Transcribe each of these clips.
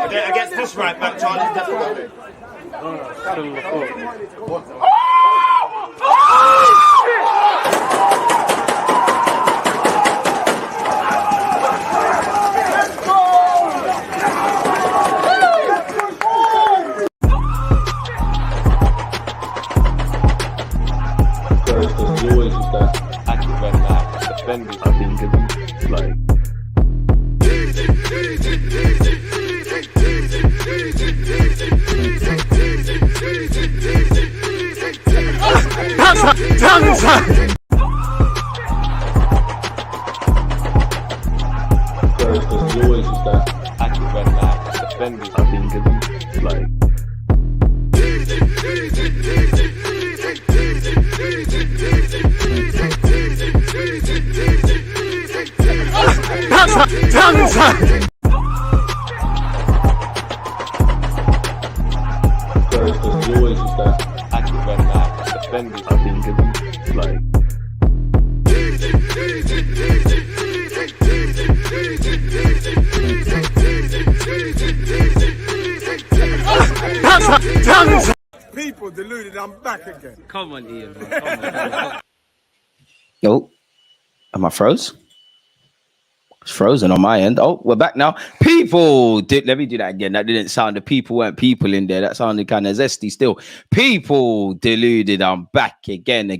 Against this right back, Charlie's definitely. Always just that active and defending. I think it's like. It's always just that active and defending. I think it's like. It's always just that active and defending. I think it's like. People deluded, I'm back again. Come on, Ian. Come on. Oh, am I froze? It's frozen on my end. Oh, we're back now. People, let me do that again. That didn't sound, the people weren't people in there. That sounded kind of zesty still. People deluded. I'm back again.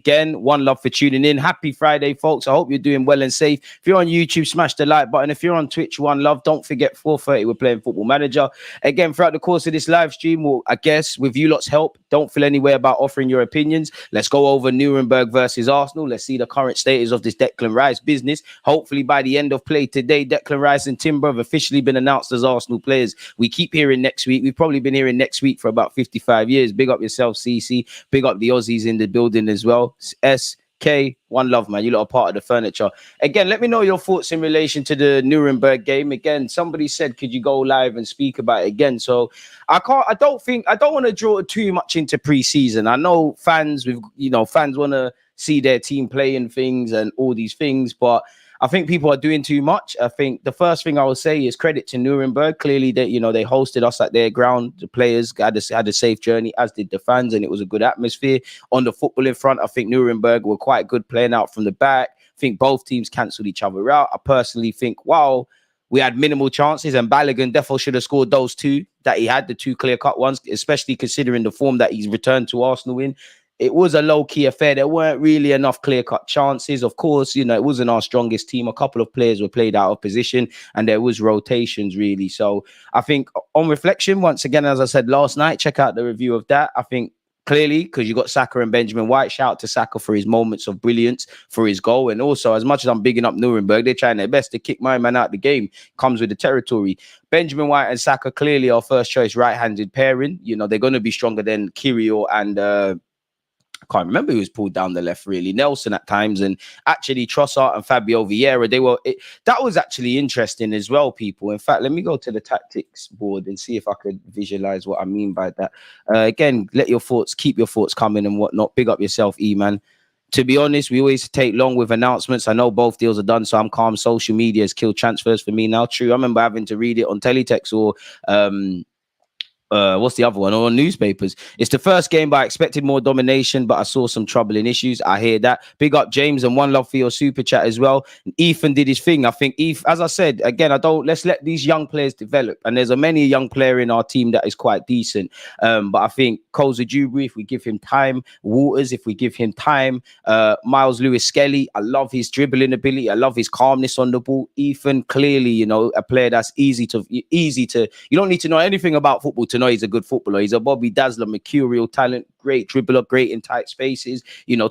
One love for tuning in. Happy Friday, folks. I hope you're doing well and safe. If you're on YouTube, smash the like button. If you're on Twitch, one love. Don't forget 4:30, we're playing Football Manager. Again, throughout the course of this live stream, well, I guess with you lot's help, don't feel any way about offering your opinions. Let's go over Nuremberg versus Arsenal. Let's see the current status of this Declan Rice business. Hopefully by the end of play today, Declan Rice and Timber have officially been announced as Arsenal players. We keep hearing next week. We've probably been hearing next week for about 55 years. Big up yourself, CC. Big up the Aussies in the building as well. SK, one love, man. You lot are part of the furniture. Again, let me know your thoughts in relation to the Nuremberg game. Again, somebody said, could you go live and speak about it again? So I don't want to draw too much into pre-season. I know fans want to see their team playing things and all these things, but I think people are doing too much. I think the first thing I will say is credit to Nuremberg. Clearly, they hosted us at their ground. The players had a safe journey, as did the fans, and it was a good atmosphere. On the footballing front, I think Nuremberg were quite good playing out from the back. I think both teams cancelled each other out. I personally think, wow, we had minimal chances, and Balogun definitely should have scored those two that he had, the two clear-cut ones, especially considering the form that he's returned to Arsenal in. It was a low-key affair. There weren't really enough clear-cut chances. Of course, it wasn't our strongest team. A couple of players were played out of position, and there was rotations, really. So I think on reflection, once again, as I said last night, check out the review of that. I think clearly, because you got Saka and Benjamin White, shout out to Saka for his moments of brilliance, for his goal. And also, as much as I'm bigging up Nuremberg, they're trying their best to kick my man out the game. Comes with the territory. Benjamin White and Saka clearly our first-choice right-handed pairing. They're going to be stronger than Kirill and... I can't remember who was pulled down the left, really. Nelson at times, and actually Trossard and Fabio Vieira. That was actually interesting as well, people. In fact, let me go to the tactics board and see if I could visualize what I mean by that. Again, keep your thoughts coming and whatnot. Big up yourself, E-man. To be honest, we always take long with announcements. I know both deals are done, so I'm calm. Social media has killed transfers for me now. True, I remember having to read it on teletext or what's the other one, or newspapers. It's the first game, but I expected more domination, but I saw some troubling issues. I hear that. Big up James, and one love for your super chat as well. Ethan did his thing. I think as I said again, let's let these young players develop, and there's a many young player in our team that is quite decent, but I think Koza Dubry, if we give him time, Waters, if we give him time, Miles Lewis Skelly, I love his dribbling ability, I love his calmness on the ball. Ethan, clearly, a player that's easy to you don't need to know anything about football to know he's a good footballer. He's a Bobby Dazzler, mercurial talent, great dribbler, great in tight spaces,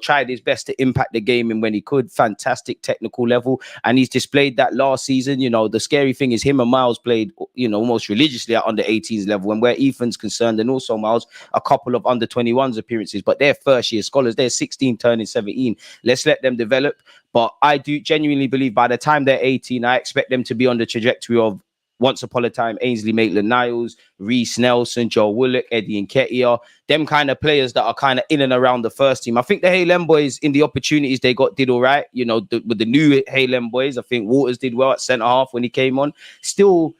tried his best to impact the game and when he could, fantastic technical level, and he's displayed that last season. The scary thing is him and Miles played almost religiously at under 18s level, and where Ethan's concerned, and also Miles, a couple of under 21s appearances, but they're first year scholars. They're 16 turning 17. Let's let them develop, but I do genuinely believe by the time they're 18, I expect them to be on the trajectory of once upon a time Ainsley Maitland-Niles, Reece Nelson, Joe Willock, Eddie Nketiah, them kind of players that are kind of in and around the first team. I think the Halem boys, in the opportunities they got, did all right. With the new Halem boys, I think Waters did well at centre half when he came on. Still,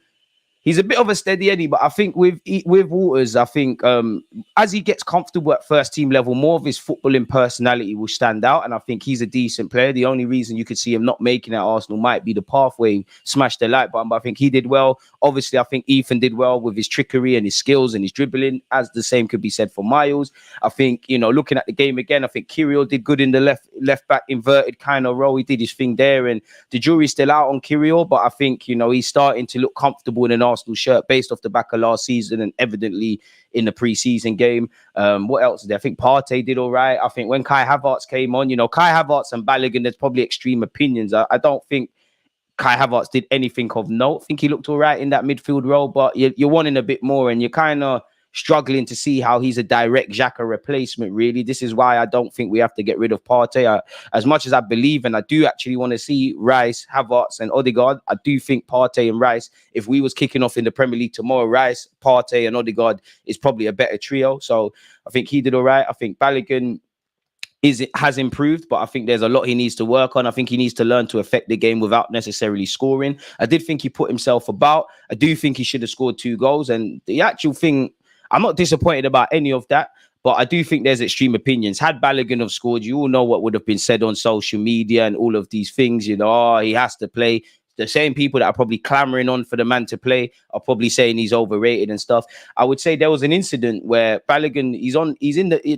He's a bit of a steady Eddie, but I think with Waters, I think as he gets comfortable at first team level, more of his footballing personality will stand out. And I think he's a decent player. The only reason you could see him not making it at Arsenal might be the pathway, smash the light button. But I think he did well. Obviously, I think Ethan did well with his trickery and his skills and his dribbling, as the same could be said for Miles. I think, looking at the game again, I think Kirill did good in the left back inverted kind of role. He did his thing there, and the jury's still out on Kirill, but I think, he's starting to look comfortable in an Arsenal shirt based off the back of last season and evidently in the pre-season game. What else is there? I think Partey did all right. I think when Kai Havertz came on, Kai Havertz and Balogun, there's probably extreme opinions. I don't think Kai Havertz did anything of note. I think he looked all right in that midfield role, but you're wanting a bit more, and you're kind of struggling to see how he's a direct Xhaka replacement, really. This is why I don't think we have to get rid of Partey. As much as I believe, and I do actually want to see Rice, Havertz and Odegaard, I do think Partey and Rice, if we was kicking off in the Premier League tomorrow, Rice, Partey and Odegaard is probably a better trio. So I think he did all right. I think Balogun has improved, but I think there's a lot he needs to work on. I think he needs to learn to affect the game without necessarily scoring. I did think he put himself about. I do think he should have scored 2 goals. And the actual thing, I'm not disappointed about any of that, but I do think there's extreme opinions. Had Balogun have scored, you all know what would have been said on social media and all of these things, he has to play. The same people that are probably clamoring on for the man to play are probably saying he's overrated and stuff. I would say there was an incident where Balogun,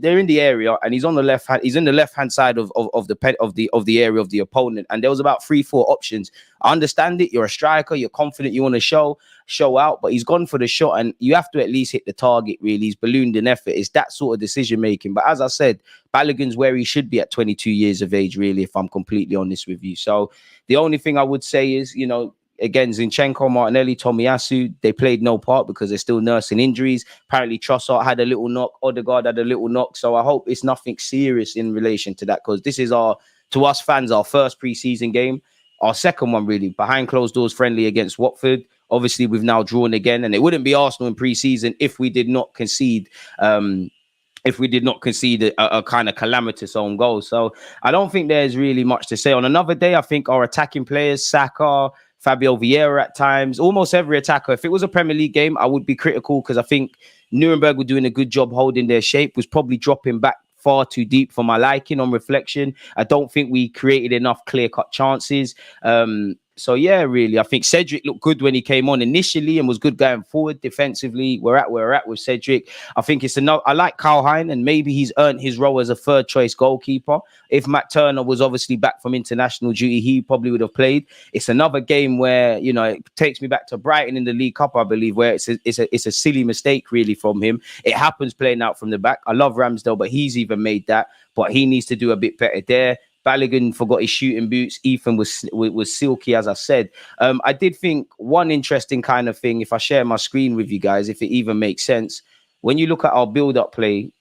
they're in the area and he's on the left hand, he's in the left hand side of the area of the opponent, and there was about 3-4 options. I understand it. You're a striker, you're confident, you want to show out, but he's gone for the shot, and you have to at least hit the target. Really, he's ballooned an effort. It's that sort of decision making. But as I said, Balogun's where he should be at 22 years of age, really, if I'm completely honest with you. So the only thing I would say is, again, Zinchenko, Martinelli, Tomiyasu, they played no part because they're still nursing injuries. Apparently, Trossard had a little knock, Odegaard had a little knock. So I hope it's nothing serious in relation to that, because this is to us fans, our first pre-season game, our second one really, behind closed doors friendly against Watford. Obviously, we've now drawn again, and it wouldn't be Arsenal in pre-season if we did not concede. A kind of calamitous own goal. So I don't think there's really much to say. On another day, I think our attacking players, Saka, Fabio Vieira at times, almost every attacker. If it was a Premier League game, I would be critical, because I think Nuremberg were doing a good job holding their shape, was probably dropping back far too deep for my liking on reflection. I don't think we created enough clear-cut chances. So yeah, really, I think Cedric looked good when he came on initially and was good going forward defensively. We're at with Cedric. I think it's enough. I like Kyle Hine, and maybe he's earned his role as a third choice goalkeeper. If Matt Turner was obviously back from international duty, he probably would have played. It's another game where, it takes me back to Brighton in the League Cup, I believe, where it's a silly mistake really from him. It happens playing out from the back. I love Ramsdale, but he's even made that. But he needs to do a bit better there. Balogun forgot his shooting boots. Ethan was silky, as I said. I did think one interesting kind of thing, if I share my screen with you guys, if it even makes sense, when you look at our build-up play,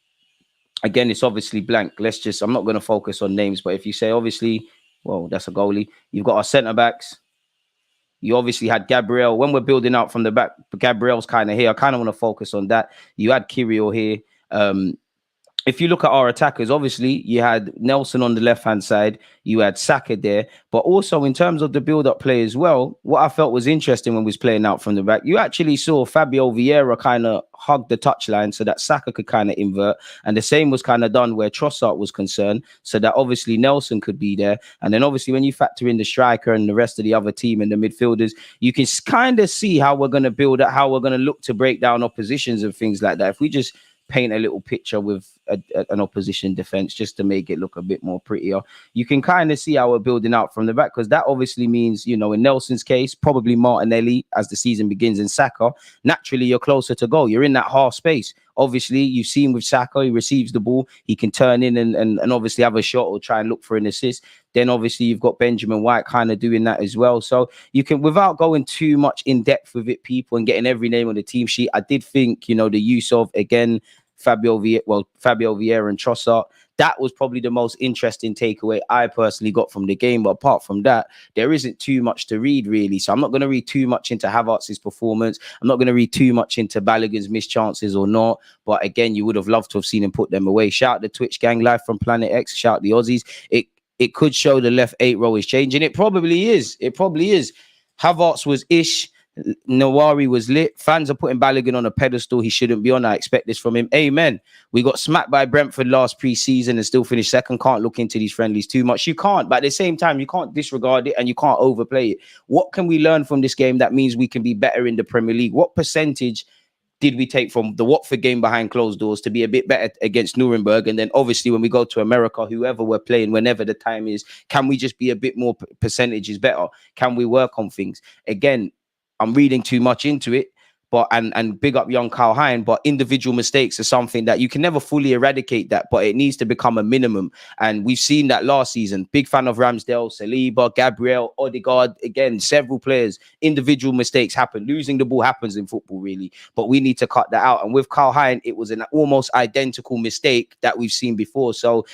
again, it's obviously blank. I'm not going to focus on names, but if you say, obviously, well, that's a goalie. You've got our centre-backs. You obviously had Gabriel. When we're building out from the back, Gabriel's kind of here. I kind of want to focus on that. You had Kirill here. If you look at our attackers, obviously, you had Nelson on the left-hand side. You had Saka there. But also, in terms of the build-up play as well, what I felt was interesting when we was playing out from the back, you actually saw Fabio Vieira kind of hug the touchline so that Saka could kind of invert. And the same was kind of done where Trossard was concerned, so that obviously Nelson could be there. And then obviously, when you factor in the striker and the rest of the other team and the midfielders, you can kind of see how we're going to build it, how we're going to look to break down oppositions and things like that. If we just paint a little picture with an opposition defense just to make it look a bit more prettier, you can kind of see how we're building out from the back, because that obviously means, in Nelson's case, probably Martinelli as the season begins, in Saka, naturally you're closer to goal. You're in that half space. Obviously, you've seen with Saka, he receives the ball, he can turn in and obviously have a shot or try and look for an assist. Then obviously you've got Benjamin White kind of doing that as well. So you can, without going too much in depth with it, people, and getting every name on the team sheet, I did think, the use of, again, Fabio Vieira and Trossard, that was probably the most interesting takeaway I personally got from the game. But apart from that, there isn't too much to read, really. So I'm not going to read too much into Havertz's performance. I'm not going to read too much into Balogun's missed chances or not. But again, you would have loved to have seen him put them away. Shout out the Twitch gang live from Planet X. Shout out the Aussies. It could show the left 8 row is changing. It probably is. Havertz was ish. Nawari was lit. Fans are putting Balogun on a pedestal he shouldn't be on. I expect this from him. Amen. We got smacked by Brentford last pre-season and still finished second. Can't look into these friendlies too much. You can't, but at the same time, you can't disregard it and you can't overplay it. What can we learn from this game that means we can be better in the Premier League? What percentage did we take from the Watford game behind closed doors to be a bit better against Nuremberg? And then obviously when we go to America, whoever we're playing, whenever the time is, can we just be a bit more percentages better? Can we work on things? Again, I'm reading too much into it, but and big up young Kyle Hine, but individual mistakes are something that you can never fully eradicate that, but it needs to become a minimum. And we've seen that last season. Big fan of Ramsdale, Saliba, Gabriel, Odegaard, again, several players, individual mistakes happen. Losing the ball happens in football, really, but we need to cut that out. And with Kyle Hine, it was an almost identical mistake that we've seen before. So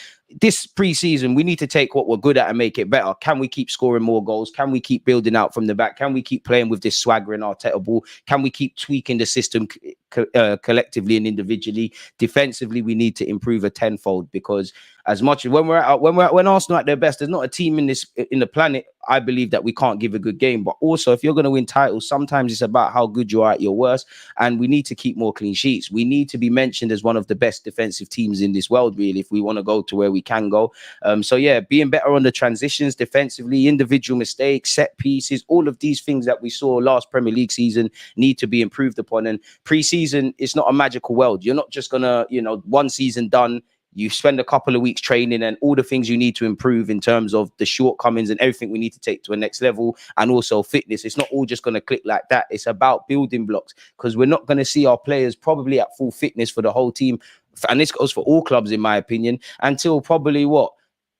this pre-season, we need to take what we're good at and make it better. Can we keep scoring more goals? Can we keep building out from the back? Can we keep playing with this swagger and Arteta ball? Can we keep tweaking the system collectively and individually? Defensively, we need to improve a tenfold, because as much as when Arsenal at their best, there's not a team in the planet, I believe, that we can't give a good game. But also, if you're going to win titles, sometimes it's about how good you are at your worst, and we need to keep more clean sheets. We need to be mentioned as one of the best defensive teams in this world, really, if we want to go to where we can go. So yeah, being better on the transitions defensively, individual mistakes, set pieces, all of these things that we saw last Premier League season need to be improved upon. And pre-season, it's not a magical world. You're not just gonna, one season done, you spend a couple of weeks training and all the things you need to improve in terms of the shortcomings and everything we need to take to a next level, and also fitness. It's not all just going to click like that. It's about building blocks, because we're not going to see our players probably at full fitness for the whole team. And this goes for all clubs, in my opinion, until probably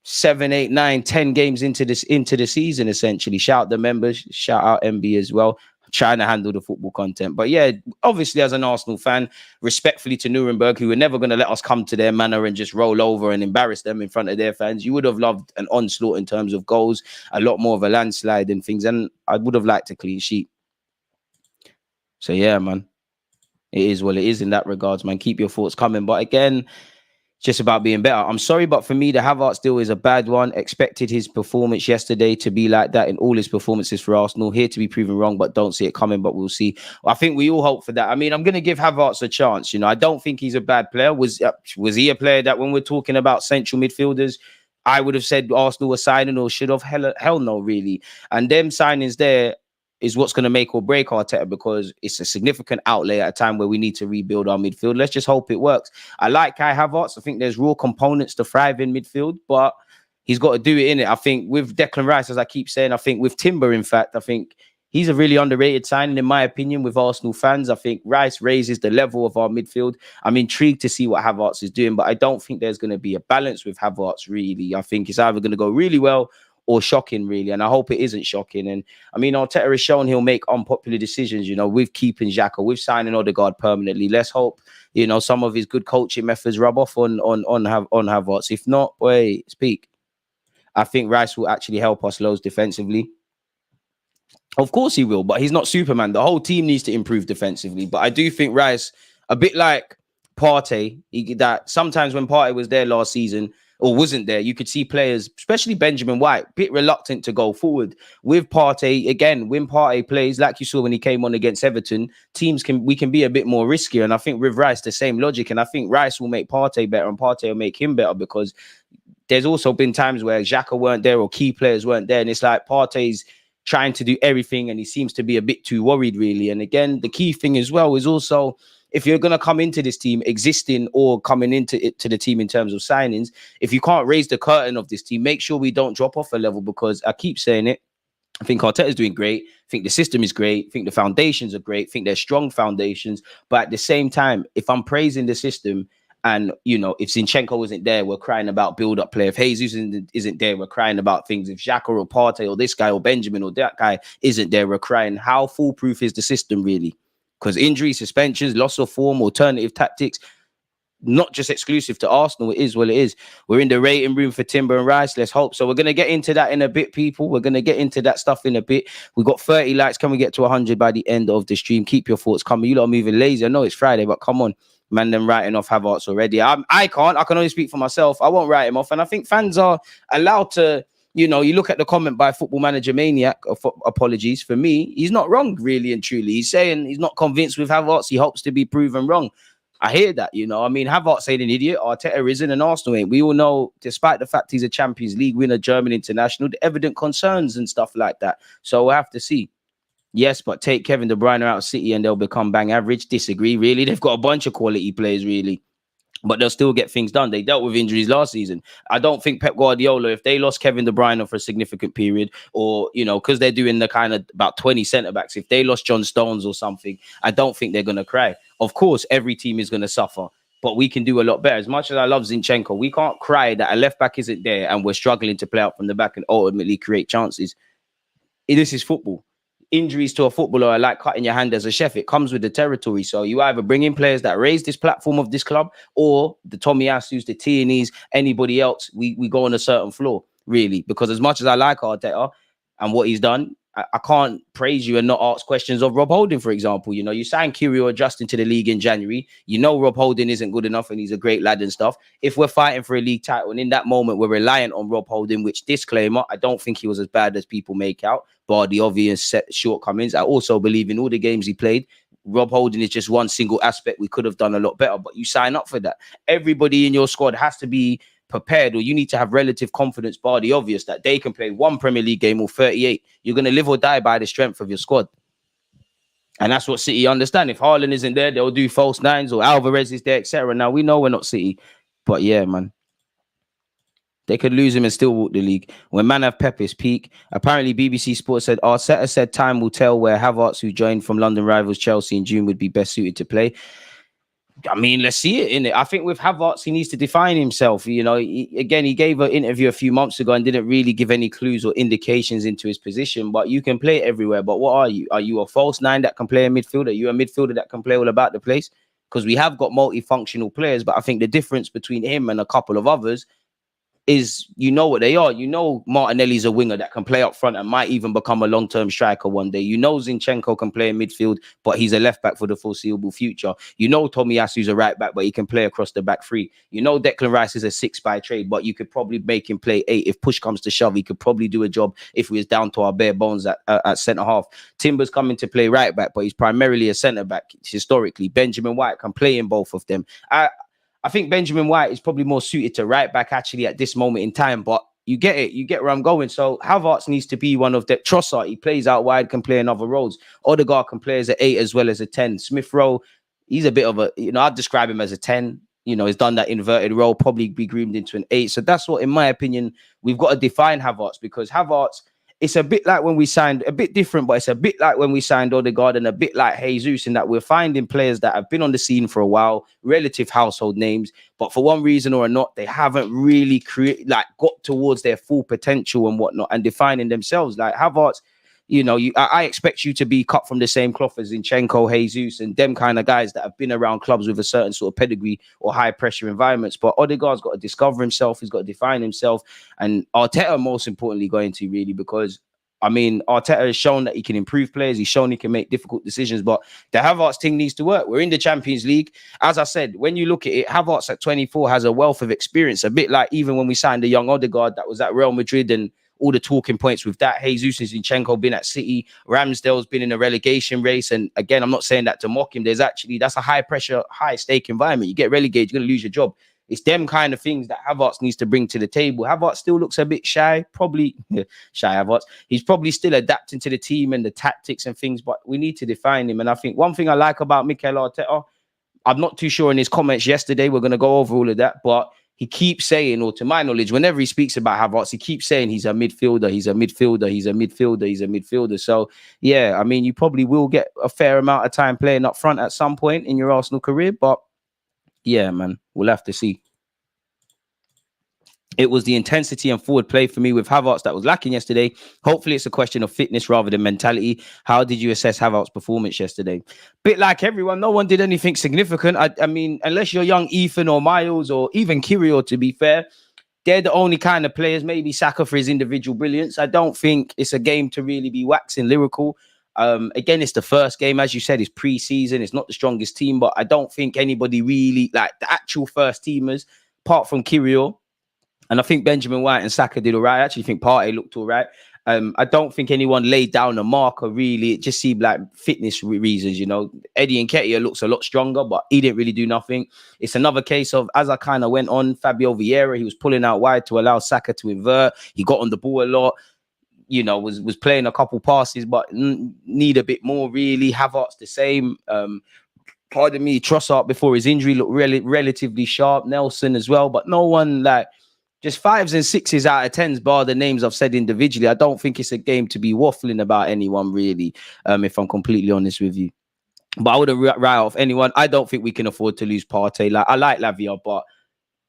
7, 8, 9, 10 games into the season, essentially. Shout out the members, shout out MB as well. Trying to handle the football content. But yeah, obviously as an Arsenal fan, respectfully to Nuremberg, who were never going to let us come to their manor and just roll over and embarrass them in front of their fans, you would have loved an onslaught in terms of goals, a lot more of a landslide and things, and I would have liked a clean sheet. So yeah, man, it is what it is in that regards, man. Keep your thoughts coming. But again, just about being better. I'm sorry, but for me, the Havertz deal is a bad one. Expected his performance yesterday to be like that in all his performances for Arsenal. Here to be proven wrong, but don't see it coming, but we'll see. I think we all hope for that. I mean, I'm going to give Havertz a chance. I don't think he's a bad player. Was he a player that when we're talking about central midfielders, I would have said Arsenal were signing or should have? Hell no, really. And them signings there is what's going to make or break Arteta, because it's a significant outlay at a time where we need to rebuild our midfield. Let's just hope it works. I like Kai Havertz. I think there's raw components to thrive in midfield, but he's got to do it in it. I think with Declan Rice, as I keep saying, I think with Timber, in fact, I think he's a really underrated signing, in my opinion, with Arsenal fans. I think Rice raises the level of our midfield. I'm intrigued to see what Havertz is doing, but I don't think there's going to be a balance with Havertz, really. I think it's either going to go really well or shocking, really, and I hope it isn't shocking. And I mean, Arteta has shown he'll make unpopular decisions, with keeping Xhaka, with signing Odegaard permanently. Let's hope, some of his good coaching methods rub off on Havertz. If not, speak. I think Rice will actually help us loads defensively. Of course he will, but he's not Superman. The whole team needs to improve defensively. But I do think Rice, a bit like Partey, that sometimes when Partey was there last season, or wasn't there, you could see players, especially Benjamin White, a bit reluctant to go forward. With Partey, again, when Partey plays, like you saw when he came on against Everton, we can be a bit more riskier. And I think with Rice, the same logic. And I think Rice will make Partey better and Partey will make him better, because there's also been times where Xhaka weren't there or key players weren't there. And it's like Partey's trying to do everything and he seems to be a bit too worried, really. And again, the key thing as well is also, if you're going to come into this team existing or coming into the team in terms of signings, if you can't raise the curtain of this team, make sure we don't drop off a level, because I keep saying it. I think Arteta is doing great. I think the system is great. I think the foundations are great. I think they're strong foundations. But at the same time, if I'm praising the system and, if Zinchenko isn't there, we're crying about build-up play. If Jesus isn't there, we're crying about things. If Xhaka or Partey or this guy or Benjamin or that guy isn't there, we're crying. How foolproof is the system, really? Because injuries, suspensions, loss of form, alternative tactics, not just exclusive to Arsenal. It is what it is. We're in the rating room for Timber and Rice. Let's hope. So we're going to get into that in a bit, people. We're going to get into that stuff in a bit. We've got 30 likes. Can we get to 100 by the end of the stream? Keep your thoughts coming. You lot are moving lazy. I know it's Friday, but come on. Man, them writing off Havertz already. I can't. I can only speak for myself. I won't write him off. And I think fans are allowed to you know, you look at the comment by Football Manager Maniac, apologies, for me, he's not wrong, really and truly. He's saying he's not convinced with Havertz. He hopes to be proven wrong. I hear that, you know. I mean, Havertz ain't an idiot. Arteta isn't, and Arsenal ain't. We all know, despite the fact he's a Champions League winner, German international, the evident concerns and stuff like that. So we'll have to see. Yes, but take Kevin De Bruyne out of City and they'll become bang average. Disagree, really. They've got a bunch of quality players, really. But they'll still get things done. They dealt with injuries last season. I don't think Pep Guardiola, if they lost Kevin De Bruyne for a significant period, or, you know, because they're doing the kind of about 20 centre-backs, if they lost John Stones or something, I don't think they're going to cry. Of course, every team is going to suffer, but we can do a lot better. As much as I love Zinchenko, we can't cry that a left-back isn't there and we're struggling to play out from the back and ultimately create chances. This is football. Injuries to a footballer are like cutting your hand as a chef. It comes with the territory. So you either bring in players that raise this platform of this club, or the Tomiyasus, the Tierney's, anybody else, we go on a certain floor, really. Because as much as I like Arteta and what he's done, I can't praise you and not ask questions of Rob Holding, for example. You know, you signed Kyrgios adjusting to the league in January. You know Rob Holding isn't good enough and he's a great lad and stuff. If we're fighting for a league title and in that moment we're reliant on Rob Holding, which, disclaimer, I don't think he was as bad as people make out, bar the obvious set shortcomings. I also believe in all the games he played, Rob Holding is just one single aspect we could have done a lot better, but you sign up for that. Everybody in your squad has to be prepared, or you need to have relative confidence, bar the obvious, that they can play one Premier League game or 38. You're going to live or die by the strength of your squad. And that's what City understand. If Haaland isn't there, they'll do false nines, or Alvarez is there, etc. Now, we know we're not City, but yeah, man. They could lose him and still walk the league. When man have Pep's peak, apparently BBC Sports said, Arteta said time will tell where Havertz, who joined from London rivals Chelsea in June, would be best suited to play. I mean, let's see it, innit? I think with Havertz, he needs to define himself. You know, he gave an interview a few months ago and didn't really give any clues or indications into his position. But you can play everywhere. But what are you? Are you a false nine that can play a midfielder? Are you a midfielder that can play all about the place? Because we have got multifunctional players, but I think the difference between him and a couple of others is, you know what they are. You know Martinelli's a winger that can play up front and might even become a long-term striker one day. You know Zinchenko can play in midfield, but he's a left-back for the foreseeable future. You know Tomiyasu's a right-back, but he can play across the back three. You know Declan Rice is a 6 by trade, but you could probably make him play 8. If push comes to shove, he could probably do a job if we was down to our bare bones at centre-half. Timber's coming to play right-back, but he's primarily a centre-back historically. Benjamin White can play in both of them. I think Benjamin White is probably more suited to right back actually at this moment in time, but you get it. You get where I'm going. So Havertz needs to be one of the Trossard. He plays out wide, can play in other roles. Odegaard can play as an 8 as well as a 10. Smith Rowe, he's a bit of a, I'd describe him as a 10. He's done that inverted role, probably be groomed into an 8. So that's what, in my opinion, we've got to define Havertz, because Havertz, it's a bit like when we signed, a bit different, but it's a bit like when we signed Odegaard and a bit like Jesus, in that we're finding players that have been on the scene for a while, relative household names, but for one reason or not, they haven't really got towards their full potential and whatnot and defining themselves. Like Havertz, I expect you to be cut from the same cloth as Zinchenko, Jesus, and them kind of guys that have been around clubs with a certain sort of pedigree or high pressure environments. But Odegaard's got to discover himself. He's got to define himself. And Arteta, most importantly, going to really, because Arteta has shown that he can improve players. He's shown he can make difficult decisions, but the Havertz thing needs to work. We're in the Champions League. As I said, when you look at it, Havertz at 24 has a wealth of experience, a bit like even when we signed the young Odegaard that was at Real Madrid and all the talking points with that. Jesus and Zinchenko been at City. Ramsdale's been in a relegation race. And again, I'm not saying that to mock him. That's a high pressure, high stake environment. You get relegated, you're going to lose your job. It's them kind of things that Havertz needs to bring to the table. Havertz still looks a bit shy, probably shy Havertz. He's probably still adapting to the team and the tactics and things, but we need to define him. And I think one thing I like about Mikel Arteta, I'm not too sure in his comments yesterday, we're going to go over all of that, but he keeps saying, or to my knowledge, whenever he speaks about Havertz, he keeps saying he's a midfielder, he's a midfielder, he's a midfielder, he's a midfielder. So, yeah, you probably will get a fair amount of time playing up front at some point in your Arsenal career, but yeah, man, we'll have to see. It was the intensity and forward play for me with Havertz that was lacking yesterday. Hopefully it's a question of fitness rather than mentality. How did you assess Havertz's performance yesterday? Bit like everyone, no one did anything significant. I mean, unless you're young Ethan or Miles or even Kyrgios, to be fair, they're the only kind of players, maybe Saka for his individual brilliance. I don't think it's a game to really be waxing lyrical. Again, it's the first game, as you said, it's pre-season. It's not the strongest team, but I don't think anybody really, like the actual first teamers, apart from Kyrgios And I think Benjamin White and Saka did all right. I actually think Partey looked all right. I don't think anyone laid down a marker, really. It just seemed like fitness reasons, you know. Eddie Nketiah looks a lot stronger, but he didn't really do nothing. It's another case of, as I kind of went on, Fabio Vieira, he was pulling out wide to allow Saka to invert. He got on the ball a lot, you know, was playing a couple passes, but need a bit more, really. Havertz the same. Pardon me, Trossard before his injury looked relatively sharp. Nelson as well, but no one like... Just 5s and 6s out of 10s, bar the names I've said individually. I don't think it's a game to be waffling about anyone, really, if I'm completely honest with you. But I wouldn't write off anyone. I don't think we can afford to lose Partey. Like, I like Lavia, but,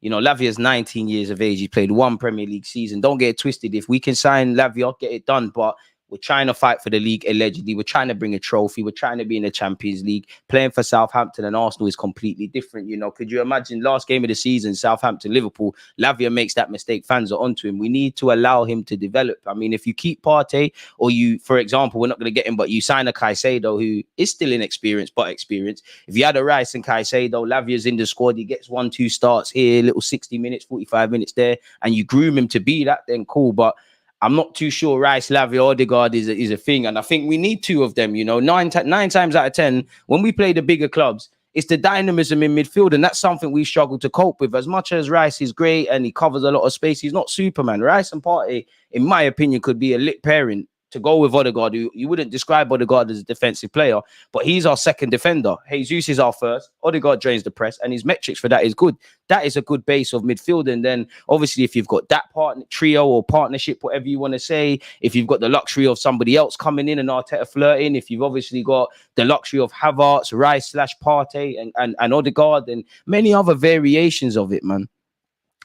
you know, Lavia's 19 years of age. He played 1 Premier League season. Don't get it twisted. If we can sign Lavia, get it done. But we're trying to fight for the league, allegedly. We're trying to bring a trophy. We're trying to be in the Champions League. Playing for Southampton and Arsenal is completely different, you know. Could you imagine last game of the season, Southampton-Liverpool, Lavia makes that mistake, fans are onto him. We need to allow him to develop. I mean, if you keep Partey, or you, for example, we're not going to get him, but you sign a Caicedo, who is still inexperienced, but experienced. If you had a Rice and Caicedo, Lavia's in the squad, he gets 1-2 starts here, little 60 minutes, 45 minutes there, and you groom him to be that, then cool. But I'm not too sure Rice, Lavia, Odegaard is a thing. And I think we need 2 of them, you know. 9 times out of 10, when we play the bigger clubs, it's the dynamism in midfield. And that's something we struggle to cope with. As much as Rice is great and he covers a lot of space, he's not Superman. Rice and Partey, in my opinion, could be a lit pairing to go with Odegaard. You wouldn't describe Odegaard as a defensive player, but he's our second defender. Jesus is our first. Odegaard drains the press, and his metrics for that is good. That is a good base of midfield. And then obviously, if you've got that trio or partnership, whatever you want to say, if you've got the luxury of somebody else coming in and Arteta flirting, if you've obviously got the luxury of Havertz, Rice / Partey and Odegaard, and many other variations of it, man.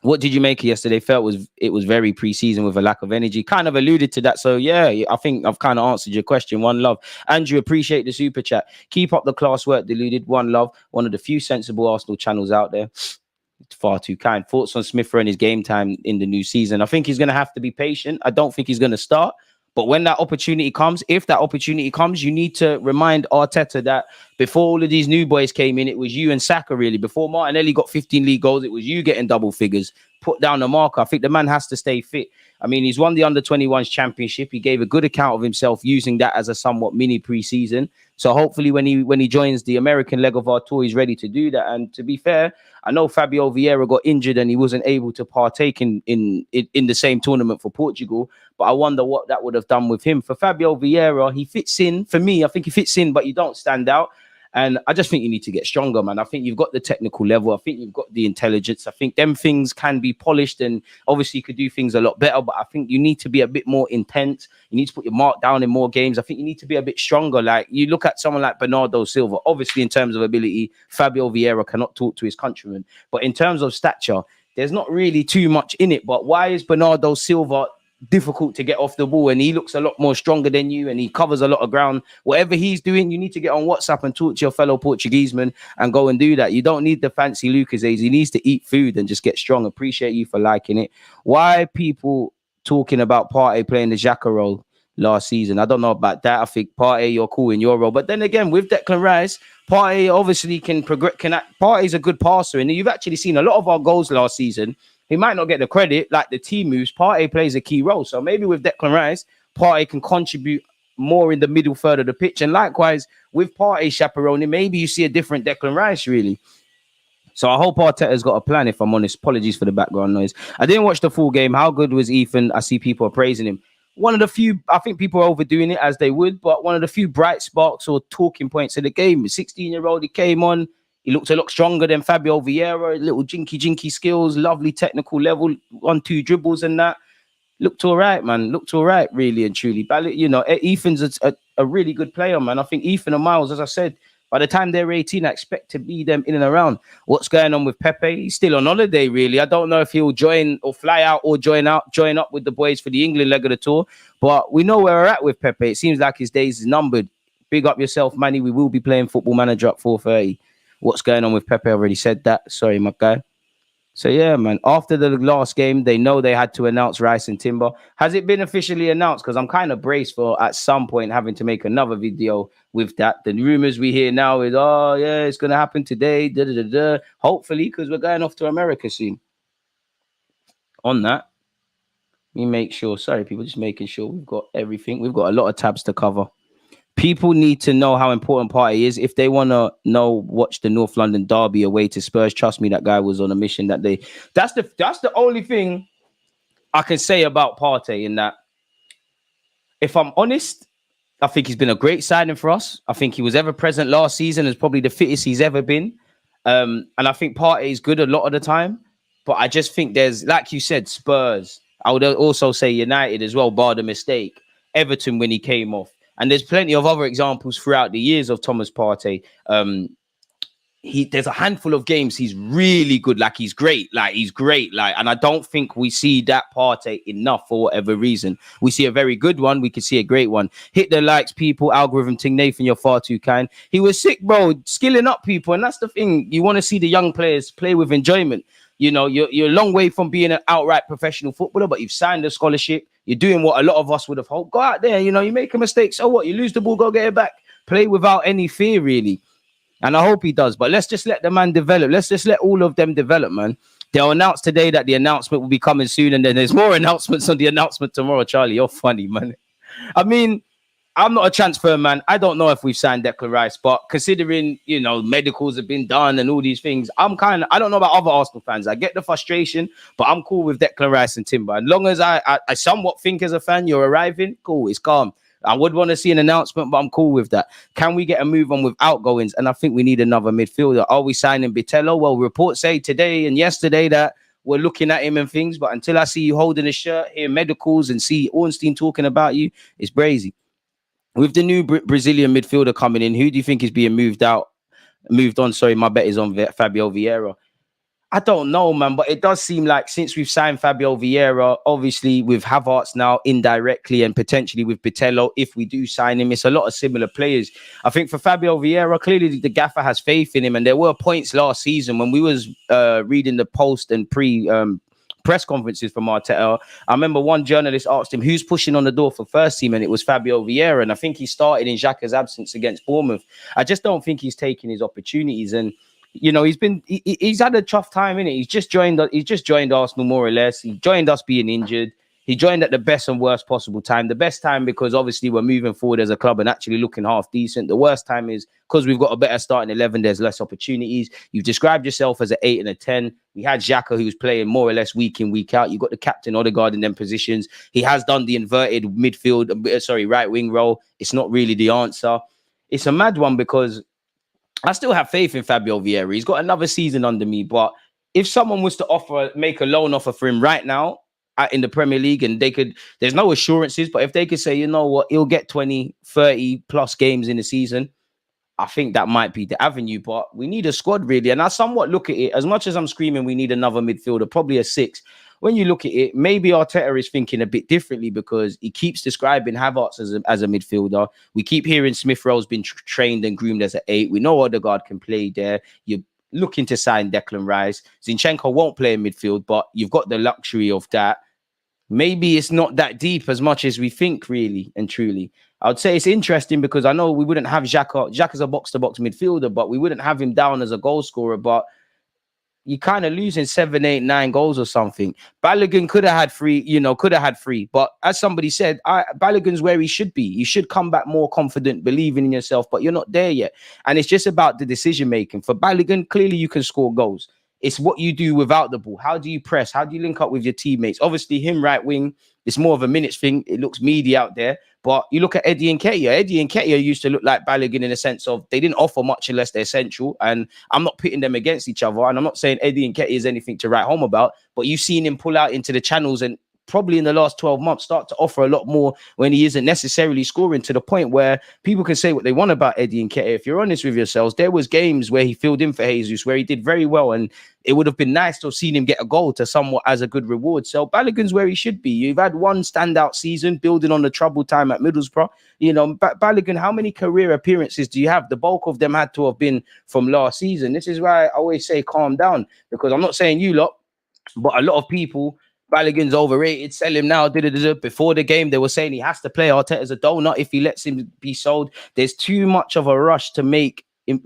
What did you make of yesterday? Felt it was very pre-season with a lack of energy. Kind of alluded to that. So yeah, I think I've kind of answered your question. One love. Andrew, appreciate the super chat. Keep up the class work, Deluded. One love. One of the few sensible Arsenal channels out there. It's far too kind. Thoughts on Smith and his game time in the new season? I think he's going to have to be patient. I don't think he's going to start. But when that opportunity comes, if that opportunity comes, you need to remind Arteta that before all of these new boys came in, it was you and Saka, really. Before Martinelli got 15 league goals, it was you getting double figures. Put down the marker. I think the man has to stay fit. I mean, he's won the under-21s championship. He gave a good account of himself using that as a somewhat mini pre-season. So hopefully when he joins the American leg of our tour, he's ready to do that. And to be fair, I know Fabio Vieira got injured and he wasn't able to partake in the same tournament for Portugal. But I wonder what that would have done with him. For Fabio Vieira, he fits in. For me, I think he fits in, but you don't stand out. And I just think you need to get stronger, man. I think you've got the technical level. I think you've got the intelligence. I think them things can be polished, and obviously you could do things a lot better. But I think you need to be a bit more intense. You need to put your mark down in more games. I think you need to be a bit stronger. Like, you look at someone like Bernardo Silva. Obviously, in terms of ability, Fabio Vieira cannot talk to his countrymen. But in terms of stature, there's not really too much in it. But why is Bernardo Silva difficult to get off the ball, and he looks a lot more stronger than you, and he covers a lot of ground? Whatever he's doing, you need to get on WhatsApp and talk to your fellow Portuguese man and go and do that. You don't need the fancy Lucasades. He needs to eat food and just get strong. Appreciate you for liking it. Why people talking about Partey playing the Xhaka role last season? I don't know about that. I think Partey, you're cool in your role, but then again, with Declan Rice, Partey obviously can progress. Partey's a good passer, and you've actually seen a lot of our goals last season. He might not get the credit like the team moves. Partey plays a key role. So maybe with Declan Rice, Partey can contribute more in the middle third of the pitch. And likewise, with Partey chaperoning, maybe you see a different Declan Rice, really. So I hope Arteta's got a plan, if I'm honest. Apologies for the background noise. I didn't watch the full game. How good was Ethan? I see people are praising him. One of the few, I think people are overdoing it as they would, but one of the few bright sparks or talking points of the game. 16-year-old, he came on. He looked a lot stronger than Fabio Vieira. Little jinky skills, lovely technical level, 1-2 dribbles and that. Looked all right, man. Looked all right, really and truly. You know, Ethan's a really good player, man. I think Ethan and Miles, as I said, by the time they're 18, I expect to be them in and around. What's going on with Pepe? He's still on holiday, really. I don't know if he'll join or fly out or join up with the boys for the England leg of the tour. But we know where we're at with Pepe. It seems like his days is numbered. Big up yourself, Manny. We will be playing Football Manager at 4:30. What's going on with Pepe? I already said that. Sorry, my guy. So, yeah, man. After the last game, they know they had to announce Rice and Timber. Has it been officially announced? Because I'm kind of braced for, at some point, having to make another video with that. The rumors we hear now is, oh, yeah, it's going to happen today. Hopefully, because we're going off to America soon. On that, we make sure. Sorry, people, just making sure we've got everything. We've got a lot of tabs to cover. People need to know how important Partey is. If they want to watch the North London derby away to Spurs. Trust me, that guy was on a mission that day. That's the only thing I can say about Partey. In that, if I'm honest, I think he's been a great signing for us. I think he was ever present last season. Is probably the fittest he's ever been. And I think Partey is good a lot of the time. But I just think there's, like you said, Spurs. I would also say United as well, bar the mistake. Everton when he came off. And there's plenty of other examples throughout the years of Thomas Partey. There's a handful of games he's really good. He's great. And I don't think we see that Partey enough for whatever reason. We see a very good one. We can see a great one. Hit the likes, people. Algorithm ting. Nathan, you're far too kind. He was sick, bro. Skilling up people. And that's the thing. You want to see the young players play with enjoyment. You know, you're a long way from being an outright professional footballer, but you've signed a scholarship. You're doing what a lot of us would have hoped. Go out there, you make a mistake. So what? You lose the ball, go get it back. Play without any fear, really. And I hope he does. But let's just let the man develop. Let's just let all of them develop, man. They'll announce today that the announcement will be coming soon. And then there's more announcements on the announcement tomorrow. Charlie, you're funny, man. I mean, I'm not a transfer man. I don't know if we've signed Declan Rice, but considering, medicals have been done and all these things, I don't know about other Arsenal fans. I get the frustration, but I'm cool with Declan Rice and Timber. As long as I somewhat think as a fan, you're arriving, cool, it's calm. I would want to see an announcement, but I'm cool with that. Can we get a move on with outgoings? And I think we need another midfielder. Are we signing Bitello? Well, reports say today and yesterday that we're looking at him and things, but until I see you holding a shirt, hear medicals and see Ornstein talking about you, it's brazy. With the new Brazilian midfielder coming in, who do you think is being moved on? Sorry, my bet is on Fabio Vieira. I don't know, man, but it does seem like since we've signed Fabio Vieira, obviously with Havertz now indirectly and potentially with Bitello, if we do sign him, it's a lot of similar players. I think for Fabio Vieira, clearly the gaffer has faith in him. And there were points last season when we was reading the post and press conferences from Arteta. I remember one journalist asked him who's pushing on the door for first team, and it was Fabio Vieira. And I think he started in Xhaka's absence against Bournemouth. I just don't think he's taking his opportunities. And he's had a tough time in it. He's just joined Arsenal more or less. He joined us being injured. He joined at the best and worst possible time. The best time because obviously we're moving forward as a club and actually looking half decent. The worst time is because we've got a better starting 11. There's less opportunities. You've described yourself as an 8 and a 10. We had Xhaka who's playing more or less week in, week out. You've got the captain Odegaard in them positions. He has done the inverted right wing role. It's not really the answer. It's a mad one because I still have faith in Fabio Vieira. He's got another season under me. But if someone was to make a loan offer for him right now in the Premier League and there's no assurances, but if they could say, you know what, he'll get 20, 30 plus games in the season, I think that might be the avenue. But we need a squad really. And I somewhat look at it, as much as I'm screaming we need another midfielder, probably a 6. When you look at it, maybe Arteta is thinking a bit differently because he keeps describing Havertz as a midfielder. We keep hearing Smith Rowe's been trained and groomed as an 8. We know Odegaard can play there. You're looking to sign Declan Rice. Zinchenko won't play in midfield, but you've got the luxury of that. Maybe it's not that deep as much as we think, really and truly. I would say it's interesting because I know we wouldn't have Xhaka. Xhaka's a box-to-box midfielder, but we wouldn't have him down as a goal scorer. But you're kind of losing 7, 8, 9 goals or something. Balogun could have had 3. But as somebody said, Balogun's where he should be. You should come back more confident, believing in yourself, but you're not there yet. And it's just about the decision-making. For Balogun, clearly you can score goals. It's what you do without the ball. How do you press? How do you link up with your teammates? Obviously, him right wing, it's more of a minutes thing. It looks meaty out there. But you look at Eddie and Nketiah. Eddie and Nketiah used to look like Balogun in the sense of they didn't offer much unless they're central. And I'm not pitting them against each other. And I'm not saying Eddie and Nketiah is anything to write home about. But you've seen him pull out into the channels and probably in the last 12 months start to offer a lot more when he isn't necessarily scoring, to the point where people can say what they want about Eddie and Nketiah. If you're honest with yourselves, there was games where he filled in for Jesus where he did very well, and it would have been nice to have seen him get a goal to somewhat as a good reward. So Balogun's where he should be. You've had one standout season building on the troubled time at Middlesbrough. Balogun, how many career appearances do you have? The bulk of them had to have been from last season. This is why I always say calm down, because I'm not saying you lot, but a lot of people, Balogun's overrated, sell him now. Before the game, they were saying he has to play Arteta's a donut if he lets him be sold. There's too much of a rush to make him,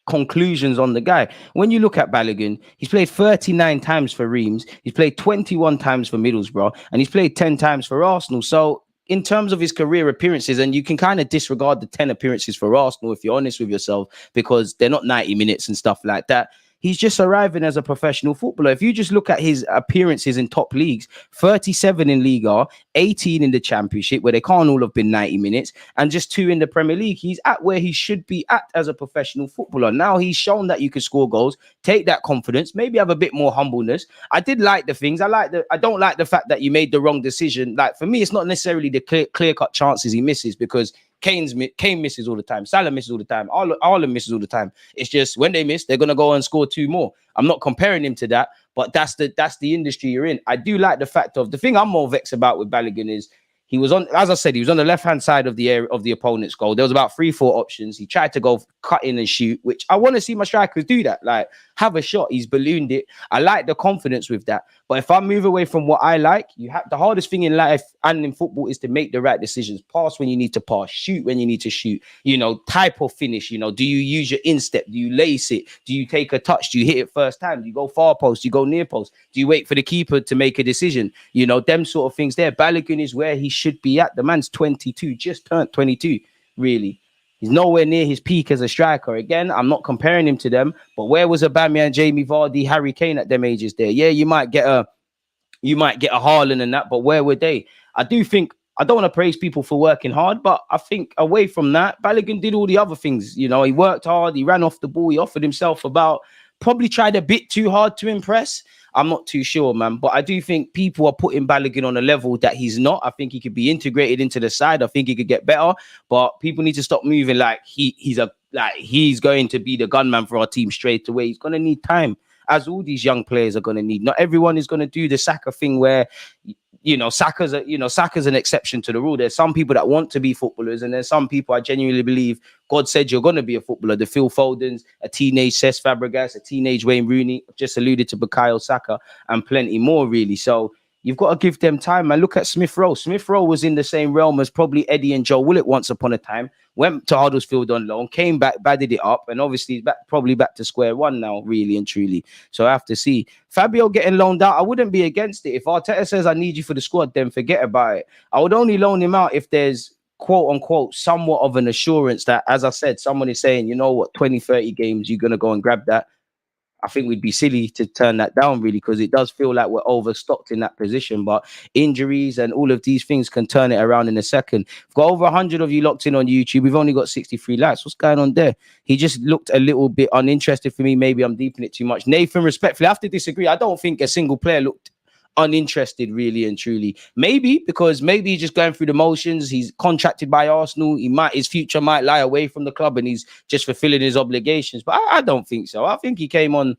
conclusions on the guy. When you look at Balogun, he's played 39 times for Reims, he's played 21 times for Middlesbrough, and he's played 10 times for Arsenal. So in terms of his career appearances, and you can kind of disregard the 10 appearances for Arsenal if you're honest with yourself, because they're not 90 minutes and stuff like that. He's just arriving as a professional footballer. If you just look at his appearances in top leagues, 37 in Liga, 18 in the Championship, where they can't all have been 90 minutes, and just 2 in the Premier League. He's at where he should be at as a professional footballer. Now he's shown that you can score goals, take that confidence, maybe have a bit more humbleness. I did like the things. I don't like the fact that you made the wrong decision. Like, for me, it's not necessarily the clear-cut chances he misses, because Kane misses all the time. Salah misses all the time. Haaland misses all the time. It's just when they miss, they're going to go and score 2 more. I'm not comparing him to that, but that's the industry you're in. I do like the fact of the thing I'm more vexed about with Balogun is he was on, as I said, he was on the left-hand side of the area of the opponent's goal. There was about 3-4 options. He tried to go cut in and shoot, which I want to see my strikers do that. Like, have a shot. He's ballooned it. I like the confidence with that. But if I move away from what I like, the hardest thing in life and in football is to make the right decisions. Pass when you need to pass, shoot when you need to shoot, type of finish, do you use your instep? Do you lace it? Do you take a touch? Do you hit it first time? Do you go far post? Do you go near post? Do you wait for the keeper to make a decision? Them sort of things there. Balogun is where he should be at. The man's 22, just turned 22, really. He's nowhere near his peak as a striker. Again, I'm not comparing him to them, but where was Aubameyang, Jamie Vardy, Harry Kane at them ages there? Yeah, you might get a Haaland and that, but where were they? I do think, I don't want to praise people for working hard, but I think away from that, Balogun did all the other things. He worked hard, he ran off the ball, he offered himself about, probably tried a bit too hard to impress. I'm not too sure, man, but I do think people are putting Balogun on a level that he's not. I think he could be integrated into the side. I think he could get better, but people need to stop moving like he's going to be the gunman for our team straight away. He's going to need time, as all these young players are going to need. Not everyone is going to do the Saka thing where, Saka's an exception to the rule. There's some people that want to be footballers, and there's some people I genuinely believe God said you're going to be a footballer. The Phil Fodens, a teenage Cesc Fabregas, a teenage Wayne Rooney, just alluded to Bukayo Saka, and plenty more, really. So you've got to give them time, man. Look at Smith Rowe. Smith Rowe was in the same realm as probably Eddie and Joe Willett once upon a time. Went to Huddersfield on loan, came back, badded it up, and obviously probably back to square one now, really and truly. So I have to see. Fabio getting loaned out, I wouldn't be against it. If Arteta says I need you for the squad, then forget about it. I would only loan him out if there's quote unquote somewhat of an assurance that, as I said, someone is saying, 20, 30 games, you're going to go and grab that. I think we'd be silly to turn that down, really, because it does feel like we're overstocked in that position. But injuries and all of these things can turn it around in a second. We've got over 100 of you locked in on YouTube. We've only got 63 likes. What's going on there? He just looked a little bit uninterested for me. Maybe I'm deeping it too much. Nathan, respectfully, I have to disagree. I don't think a single player looked uninterested, really and truly. Maybe because he's just going through the motions. He's contracted by Arsenal. His future might lie away from the club, and he's just fulfilling his obligations. But I don't think so. I think he came on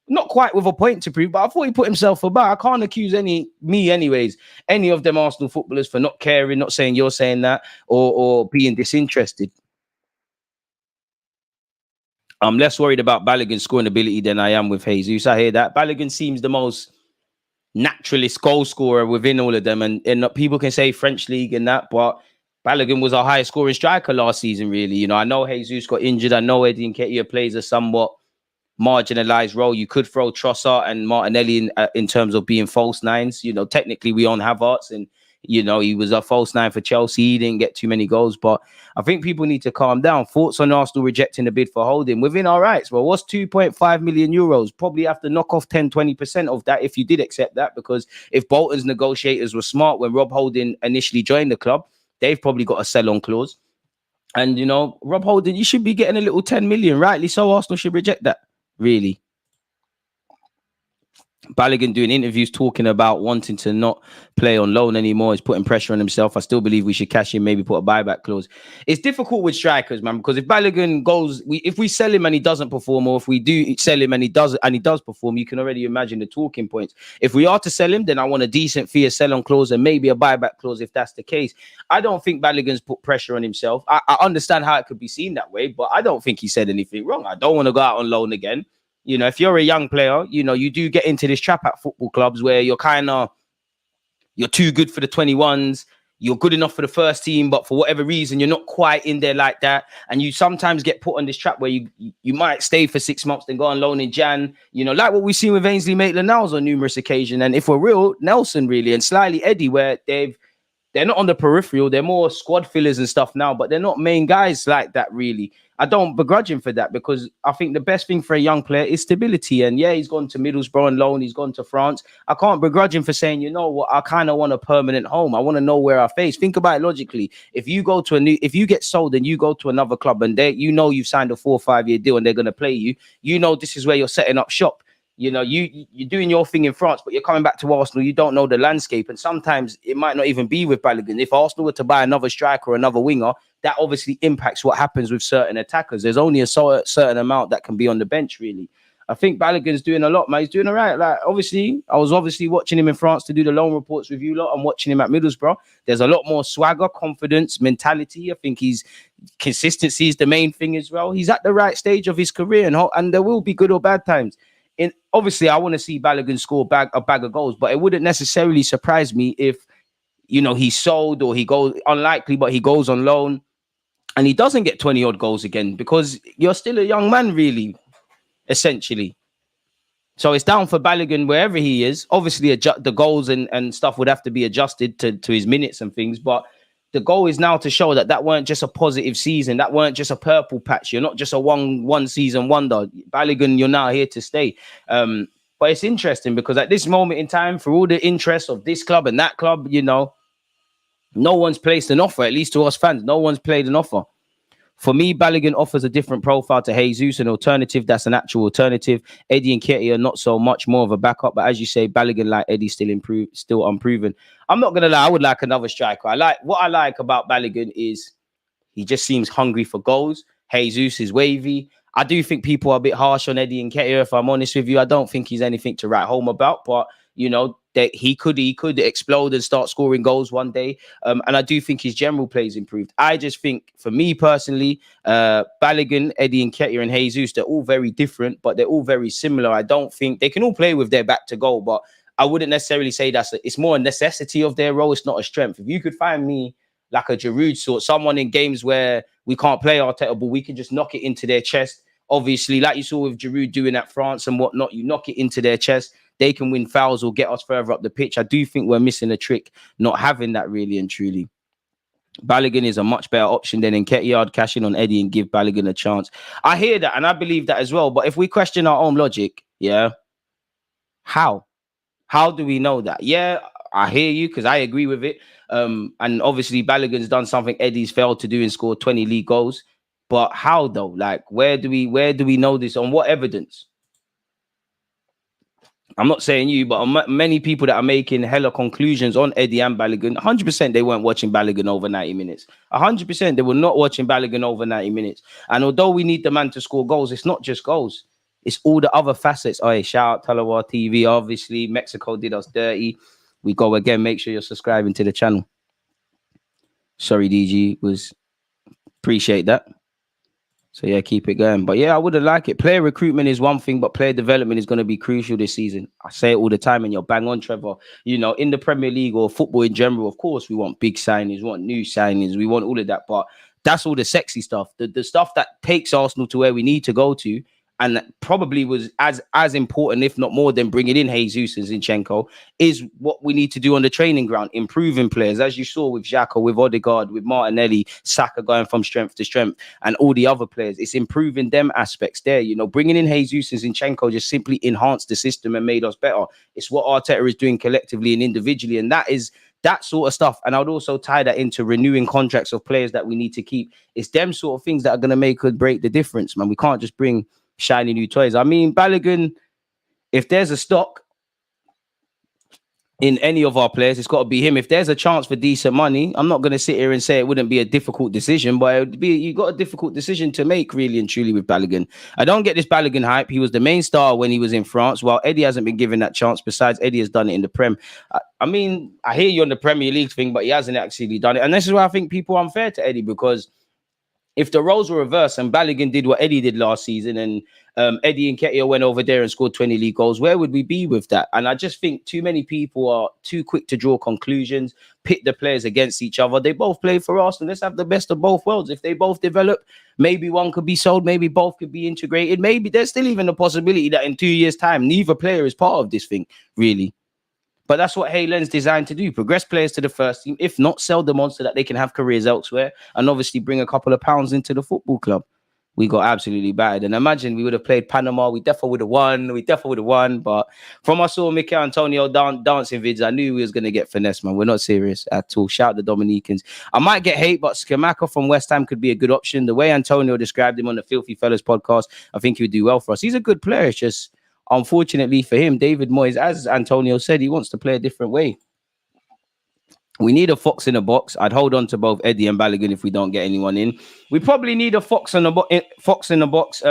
not quite with a point to prove, but I thought he put himself about. I can't accuse any of them Arsenal footballers for not caring, not saying you're saying that, or being disinterested. I'm less worried about Balogun's scoring ability than I am with Jesus. I hear that. Balogun seems the most naturalist goal scorer within all of them, and people can say French league and that, but Balogun was our highest scoring striker last season, really. I know Jesus got injured. I know Eddie Nketiah plays a somewhat marginalized role. You could throw Trossard and Martinelli in terms of being false nines. Technically we own Havertz, and he was a false nine for Chelsea. He didn't get too many goals, but I think people need to calm down. Thoughts on Arsenal rejecting the bid for Holding? Within our rights. Well, what's 2.5 million euros? Probably have to knock off 10-20% of that if you did accept that, because if Bolton's negotiators were smart when Rob Holding initially joined the club, they've probably got a sell-on clause. And, Rob Holding, you should be getting a little 10 million, rightly so. Arsenal should reject that, really. Balogun doing interviews talking about wanting to not play on loan anymore. He's putting pressure on himself. I still believe we should cash in, maybe put a buyback clause. It's difficult with strikers, man, because if Balogun goes, if we sell him and he doesn't perform, or if we do sell him and he does perform, you can already imagine the talking points. If we are to sell him, then I want a decent fee, a sell-on clause, and maybe a buyback clause if that's the case. I don't think Balogun's put pressure on himself. I understand how it could be seen that way, but I don't think he said anything wrong. I don't want to go out on loan again. If you're a young player, you do get into this trap at football clubs where you're too good for the 21s. you're good enough for the first team, but for whatever reason, you're not quite in there like that. And you sometimes get put on this trap where you might stay for 6 months, then go on loan in Jan, you know, like what we've seen with Ainsley Maitland-Niles on numerous occasions. And if we're real, Nelson really, and slightly Eddie, where they're not on the peripheral. They're more squad fillers and stuff now, but they're not main guys like that, really. I don't begrudge him for that, because I think the best thing for a young player is stability. And yeah, he's gone to Middlesbrough on loan. He's gone to France. I can't begrudge him for saying, you know what, I kind of want a permanent home. I want to know where I face. Think about it logically. If you get sold and you go to another club and you know you've signed a 4 or 5 year deal and they're going to play you, you know this is where you're setting up shop. You know, you're doing your thing in France, but you're coming back to Arsenal. You don't know the landscape. And sometimes it might not even be with Balogun. If Arsenal were to buy another striker or another winger, that obviously impacts what happens with certain attackers. There's only a certain amount that can be on the bench, really. I think Balogun's doing a lot, man. He's doing all right. Like, obviously, I was watching him in France to do the loan reports with you lot. I'm watching him at Middlesbrough. There's a lot more swagger, confidence, mentality. I think consistency is the main thing as well. He's at the right stage of his career, and there will be good or bad times. Obviously, I want to see Balogun score a bag of goals, but it wouldn't necessarily surprise me if, you know, he's sold or he goes, unlikely, but he goes on loan and he doesn't get 20 odd goals again, because you're still a young man, really, essentially. So it's down for Balogun wherever he is. Obviously, the goals and stuff would have to be adjusted to his minutes and things, but the goal is now to show that weren't just a positive season. That weren't just a purple patch. You're not just a one season wonder. Balogun, you're now here to stay. But it's interesting because at this moment in time, for all the interest of this club and that club, you know, no one's placed an offer, at least to us fans. No one's played an offer. For me, Balogun offers a different profile to Jesus, an alternative. That's an actual alternative. Eddie and Ketty are not so much, more of a backup. But as you say, Balogun, like Eddie, still unproven. I'm not gonna lie, I would like another striker. What I like about Balogun is he just seems hungry for goals. Jesus is wavy. I do think people are a bit harsh on Eddie and Ketty, if I'm honest with you. I don't think he's anything to write home about, but you know, that he could explode and start scoring goals one day. And I do think his general play's improved. I just think, for me personally, Balogun, Eddie and Ketty and Jesus, they're all very different, but they're all very similar. I don't think they can all play with their back to goal, but I wouldn't necessarily say it's more a necessity of their role. It's not a strength. If you could find me like a Giroud sort, someone in games where we can't play Arteta, but we can just knock it into their chest. Obviously, like you saw with Giroud doing at France and whatnot, you knock it into their chest. They can win fouls or get us further up the pitch. I do think we're missing a trick, not having that really and truly. Balogun is a much better option than Nketiah. Cash in on Eddie and give Balogun a chance. I hear that and I believe that as well. But if we question our own logic, yeah, how do we know that? Yeah, I hear you because I agree with it. And obviously Balogun's done something Eddie's failed to do and scored 20 league goals. But how though? Like, where do we know this? On what evidence? I'm not saying you, but many people that are making hella conclusions on Eddie and Balogun, 100% they weren't watching Balogun over 90 minutes. 100% they were not watching Balogun over 90 minutes. And although we need the man to score goals, it's not just goals. It's all the other facets. Oh, yeah, shout out Talawar TV. Obviously, Mexico did us dirty. We go again. Make sure you're subscribing to the channel. Sorry, DG. Appreciate that. So, yeah, keep it going. But, yeah, I would have liked it. Player recruitment is one thing, but player development is going to be crucial this season. I say it all the time, and you're bang on, Trevor. You know, in the Premier League or football in general, of course, we want big signings, we want new signings, we want all of that. But that's all the sexy stuff. The stuff that takes Arsenal to where we need to go to, and that probably was as important, if not more, than bringing in Jesus and Zinchenko, is what we need to do on the training ground, improving players, as you saw with Xhaka, with Odegaard, with Martinelli, Saka going from strength to strength, and all the other players. It's improving them aspects there. You know, bringing in Jesus and Zinchenko just simply enhanced the system and made us better. It's what Arteta is doing collectively and individually, and that is that sort of stuff. And I would also tie that into renewing contracts of players that we need to keep. It's them sort of things that are going to make or break the difference, man. We can't just bring shiny new toys. I mean, Balogun, if there's a stock in any of our players, it's got to be him. If there's a chance for decent money, I'm not going to sit here and say it wouldn't be a difficult decision, but it would be, you got a difficult decision to make, really and truly, with Balogun. I don't get this Balogun hype. He was the main star when he was in France, while Eddie hasn't been given that chance. Besides, Eddie has done it in the Prem. I mean, I hear you on the Premier League thing, but he hasn't actually done it. And this is why I think people are unfair to Eddie, because If the roles were reversed and Balogun did what Eddie did last season and Eddie Nketiah went over there and scored 20 league goals, where would we be with that? And I just think too many people are too quick to draw conclusions, pit the players against each other. They both play for Arsenal. Let's have the best of both worlds. If they both develop, maybe one could be sold, maybe both could be integrated. Maybe there's still even a possibility that in 2 years' time, neither player is part of this thing, really. But that's what Haylen's designed to do. Progress players to the first team. If not, sell them on so that they can have careers elsewhere and obviously bring a couple of pounds into the football club. We got absolutely battered. And imagine we would have played Panama. We definitely would have won. But from I saw Mikel Antonio dancing vids, I knew we was going to get finesse, man. We're not serious at all. Shout the Dominicans. I might get hate, but Skamaka from West Ham could be a good option. The way Antonio described him on the Filthy Fellas podcast, I think he would do well for us. He's a good player. It's just, unfortunately for him, David Moyes, as Antonio said, he wants to play a different way. We need a fox in the box. I'd hold on to both Eddie and Balogun if we don't get anyone in. We probably need a fox in the box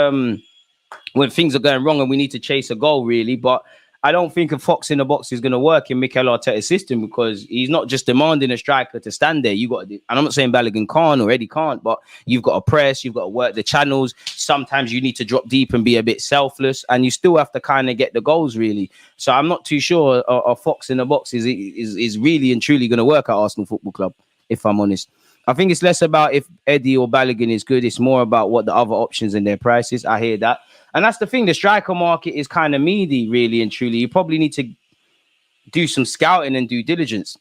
when things are going wrong and we need to chase a goal, really. But I don't think a fox in the box is going to work in Mikel Arteta's system because he's not just demanding a striker to stand there. You got to, and I'm not saying Balogun can't or Eddie can't, but you've got to press, you've got to work the channels. Sometimes you need to drop deep and be a bit selfless, and you still have to kind of get the goals, really. So I'm not too sure a fox in the box is really and truly going to work at Arsenal Football Club, if I'm honest. I think it's less about if Eddie or Balogun is good. It's more about what the other options and their prices. I hear that. And that's the thing. The striker market is kind of meaty, really and truly. You probably need to do some scouting and due diligence.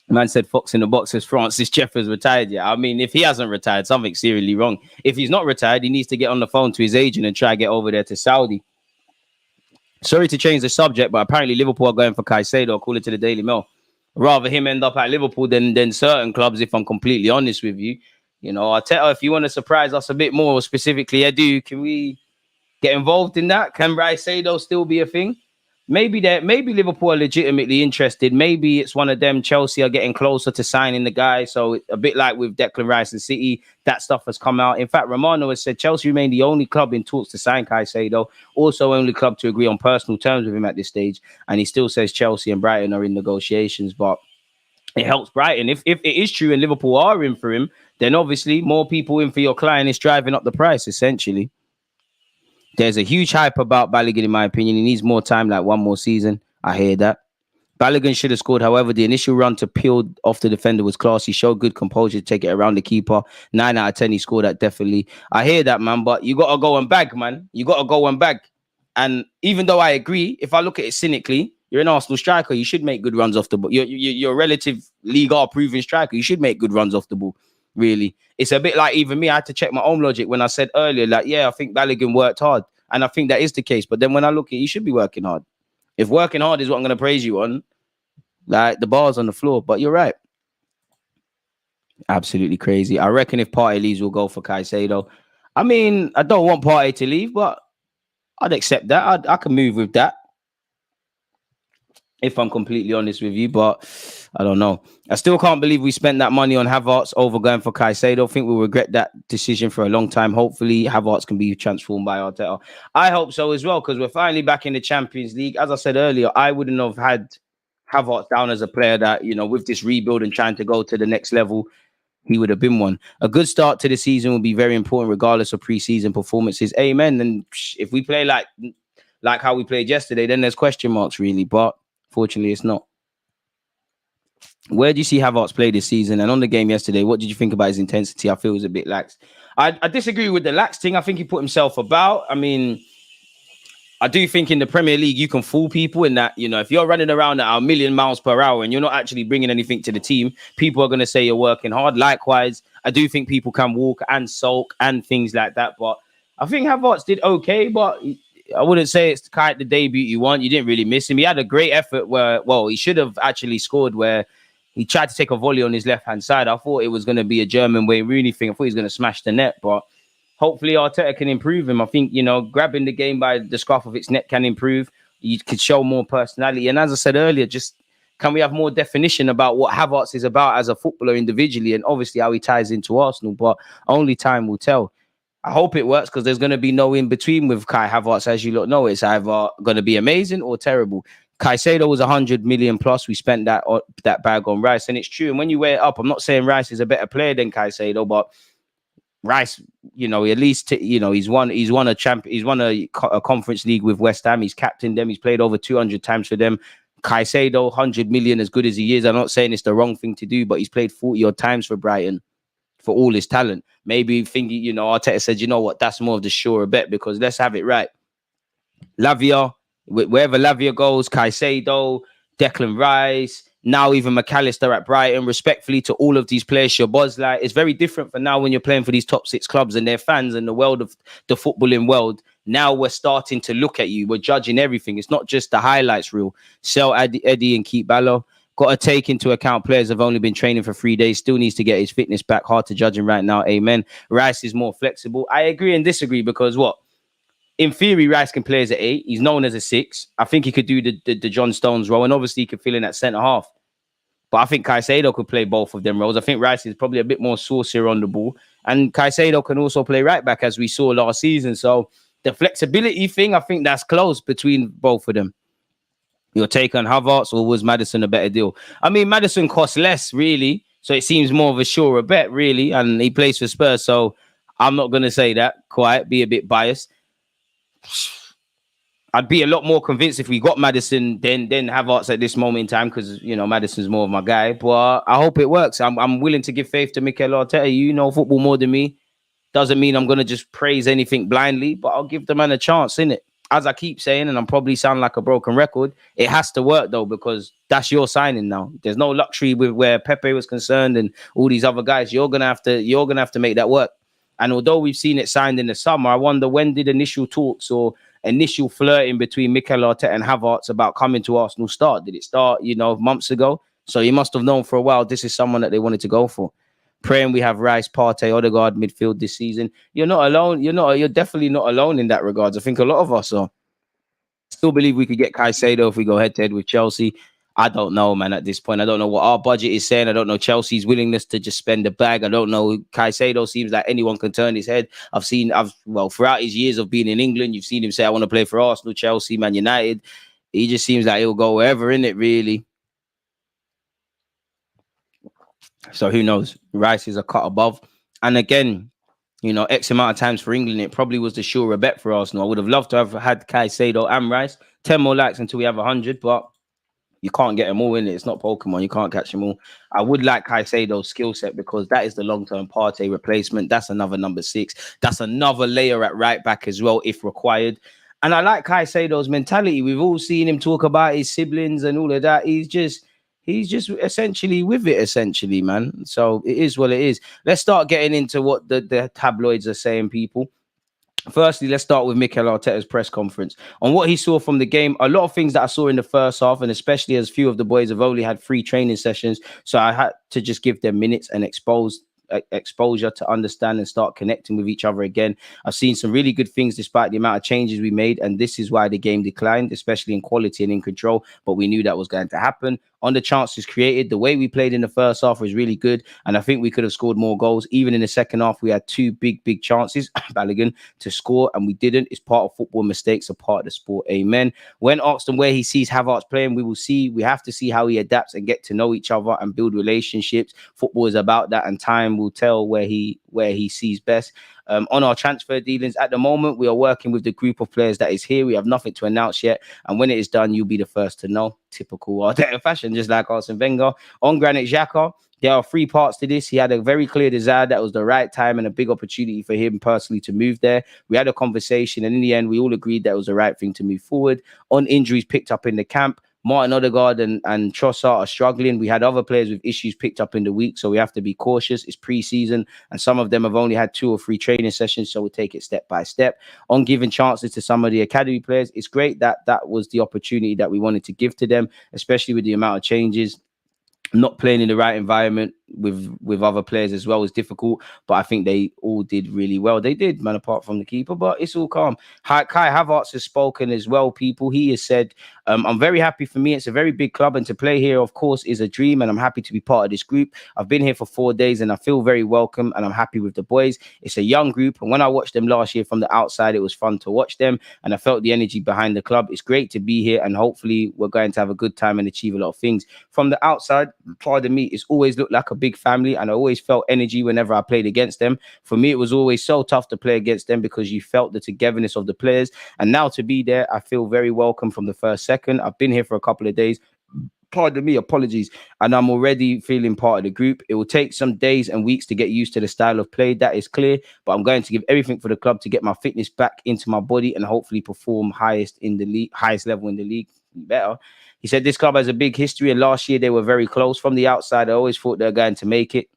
Man said fox in the box as Francis Jeffers retired. Yeah, I mean, if he hasn't retired, something's seriously wrong. If he's not retired, he needs to get on the phone to his agent and try to get over there to Saudi. Sorry to change the subject, but apparently Liverpool are going for Caicedo, according to the Daily Mail. Rather him end up at Liverpool than certain clubs, if I'm completely honest with you. You know, Arteta, if you want to surprise us a bit more, specifically Edu, can we get involved in that? Can Caicedo still be a thing? Maybe Liverpool are legitimately interested. Maybe it's one of them. Chelsea are getting closer to signing the guy. So a bit like with Declan Rice and City, that stuff has come out. In fact, Romano has said Chelsea remain the only club in talks to sign Caicedo. Also only club to agree on personal terms with him at this stage. And he still says Chelsea and Brighton are in negotiations. But it helps Brighton. If it is true and Liverpool are in for him, then obviously more people in for your client is driving up the price, essentially. There's a huge hype about Balogun, in my opinion. He needs more time, like one more season. I hear that. Balogun should have scored. However, the initial run to peel off the defender was class. He showed good composure to take it around the keeper. 9 out of 10, he scored that, definitely. I hear that, man, but you got to go and bag, man. You got to go and bag. And even though I agree, if I look at it cynically, you're an Arsenal striker. You should make good runs off the ball. You're a relative Liga proven striker. You should make good runs off the ball. Really, it's a bit like even me. I had to check my own logic when I said earlier, like, yeah, I think Balogun worked hard, and I think that is the case. But then when I look at it, you should be working hard. If working hard is what I'm going to praise you on, like the bar's on the floor. But you're right, absolutely crazy. I reckon if Partey leaves, we'll go for Caicedo. I mean, I don't want Partey to leave, but I'd accept that. I can move with that, if I'm completely honest with you, but I don't know. I still can't believe we spent that money on Havertz over going for Caicedo. I think we'll regret that decision for a long time. Hopefully, Havertz can be transformed by Arteta. I hope so as well, because we're finally back in the Champions League. As I said earlier, I wouldn't have had Havertz down as a player that, you know, with this rebuild and trying to go to the next level, he would have been one. A good start to the season will be very important, regardless of preseason performances. Amen. And if we play like how we played yesterday, then there's question marks, really. But fortunately, it's not. Where do you see Havertz play this season? And on the game yesterday, what did you think about his intensity? I feel it was a bit lax. I disagree with the lax thing. I think he put himself about. I mean, I do think in the Premier League, you can fool people in that, you know, if you're running around at 1,000,000 miles per hour and you're not actually bringing anything to the team, people are going to say you're working hard. Likewise, I do think people can walk and sulk and things like that. But I think Havertz did okay, but I wouldn't say it's kind of the debut you want. You didn't really miss him. He had a great effort where, well, he should have actually scored where he tried to take a volley on his left-hand side. I thought it was going to be a German Wayne Rooney thing. I thought he was going to smash the net, but hopefully Arteta can improve him. I think, you know, grabbing the game by the scruff of its neck can improve. You could show more personality. And as I said earlier, just can we have more definition about what Havertz is about as a footballer individually and obviously how he ties into Arsenal, but only time will tell. I hope it works because there's going to be no in-between with Kai Havertz, as you lot know. It's either going to be amazing or terrible. Caicedo was 100 million plus. We spent that bag on Rice, and it's true. And when you weigh it up, I'm not saying Rice is a better player than Caicedo, but Rice, you know, at least he's won a Conference League with West Ham. He's captained them. He's played over 200 times for them. Caicedo, 100 million, as good as he is. I'm not saying it's the wrong thing to do, but he's played 40 odd times for Brighton for all his talent. Maybe thinking, Arteta said, you know what, that's more of the surer bet because let's have it right. Lavia, wherever Lavia goes, Caicedo, Declan Rice, now even McAllister at Brighton, respectfully to all of these players, Szoboszlai, it's very different for now when you're playing for these top 6 clubs and their fans and the world of the footballing world. Now we're starting to look at you. We're judging everything. It's not just the highlights reel. Sell Eddie and keep Ballo. Got to take into account players have only been training for 3 days. Still needs to get his fitness back. Hard to judge him right now. Amen. Rice is more flexible. I agree and disagree because what? In theory, Rice can play as an 8. He's known as a 6. I think he could do the John Stones role, and obviously he could fill in at centre half. But I think Caicedo could play both of them roles. I think Rice is probably a bit more saucier on the ball, and Caicedo can also play right back as we saw last season. So the flexibility thing, I think that's close between both of them. Your take on Havertz, or was Maddison a better deal? I mean, Maddison costs less, really, so it seems more of a surer bet, really, and he plays for Spurs, so I'm not going to say that, quite, be a bit biased. I'd be a lot more convinced if we got Maddison than Havertz at this moment in time because, Maddison's more of my guy, but I hope it works. I'm willing to give faith to Mikel Arteta. You know football more than me. Doesn't mean I'm going to just praise anything blindly, but I'll give the man a chance, innit? As I keep saying, and I'm probably sound like a broken record, it has to work though because that's your signing now. There's no luxury with where Pepe was concerned and all these other guys. You're gonna have to make that work. And although we've seen it signed in the summer, I wonder when did initial talks or initial flirting between Mikel Arteta and Havertz about coming to Arsenal start? Did it start, months ago? So he must have known for a while this is someone that they wanted to go for. Praying we have Rice, Partey, Odegaard midfield this season. You're not alone. You're definitely not alone in that regards. I think a lot of us are. Still believe we could get Caicedo if we go head-to-head with Chelsea. I don't know, man, at this point. I don't know what our budget is saying. I don't know Chelsea's willingness to just spend the bag. I don't know. Caicedo seems like anyone can turn his head. Throughout his years of being in England, you've seen him say, I want to play for Arsenal, Chelsea, Man United. He just seems like he'll go wherever, innit, really. So who knows? Rice is a cut above. And again, X amount of times for England, it probably was the surer bet for Arsenal. I would have loved to have had Caicedo and Rice. 10 more likes until we have 100, but you can't get them all in it. It's not Pokemon. You can't catch them all. I would like Caicedo's skill set because that is the long-term Partey replacement. That's another number 6. That's another layer at right back as well, if required. And I like Caicedo's mentality. We've all seen him talk about his siblings and all of that. He's just essentially with it, essentially, man. So it is what it is. Let's start getting into what the tabloids are saying, people. Firstly, let's start with Mikel Arteta's press conference. On what he saw from the game, a lot of things that I saw in the first half, and especially as few of the boys have only had 3 training sessions, so I had to just give them minutes and exposure to understand and start connecting with each other again. I've seen some really good things despite the amount of changes we made, and this is why the game declined, especially in quality and in control, but we knew that was going to happen. On the chances created, the way we played in the first half was really good, and I think we could have scored more goals. Even in the second half, we had 2 big chances, Balogun, to score, and we didn't. It's part of football. Mistakes are part of the sport. Amen. When asked on where he sees Havertz playing, we have to see how he adapts and get to know each other and build relationships. Football is about that, and time will tell where he sees best. On our transfer dealings at the moment, we are working with the group of players that is here. We have nothing to announce yet, and when it is done, you'll be the first to know. Typical Arteta fashion, just like Arsene Wenger. On Granit Xhaka, there are 3 parts to this. He had a very clear desire that was the right time and a big opportunity for him personally to move there. We had a conversation, and in the end, we all agreed that it was the right thing to move forward. On injuries picked up in the camp, Martin Odegaard and Trossard are struggling. We had other players with issues picked up in the week, so we have to be cautious. It's pre-season, and some of them have only had 2 or 3 training sessions, so we'll take it step by step. On giving chances to some of the academy players, it's great that was the opportunity that we wanted to give to them, especially with the amount of changes. Not playing in the right environment with other players as well is difficult, but I think they all did really well. They did, man, apart from the keeper, but it's all calm. Kai Havertz has spoken as well, people. He has said, I'm very happy for me. It's a very big club, and to play here, of course, is a dream, and I'm happy to be part of this group. I've been here for 4 days, and I feel very welcome, and I'm happy with the boys. It's a young group, and when I watched them last year from the outside, it was fun to watch them, and I felt the energy behind the club. It's great to be here, and hopefully we're going to have a good time and achieve a lot of things. From the outside, pardon me, it's always looked like a big family, and I always felt energy whenever I played against them. For me, it was always so tough to play against them because you felt the togetherness of the players. And now to be there, I feel very welcome from the first second. I've been here for a couple of days. Pardon me, apologies. And I'm already feeling part of the group. It will take some days and weeks to get used to the style of play. That is clear. But I'm going to give everything for the club to get my fitness back into my body and hopefully perform highest level in the league. Better. He said this club has a big history, and last year they were very close. From the outside, I always thought they were going to make it.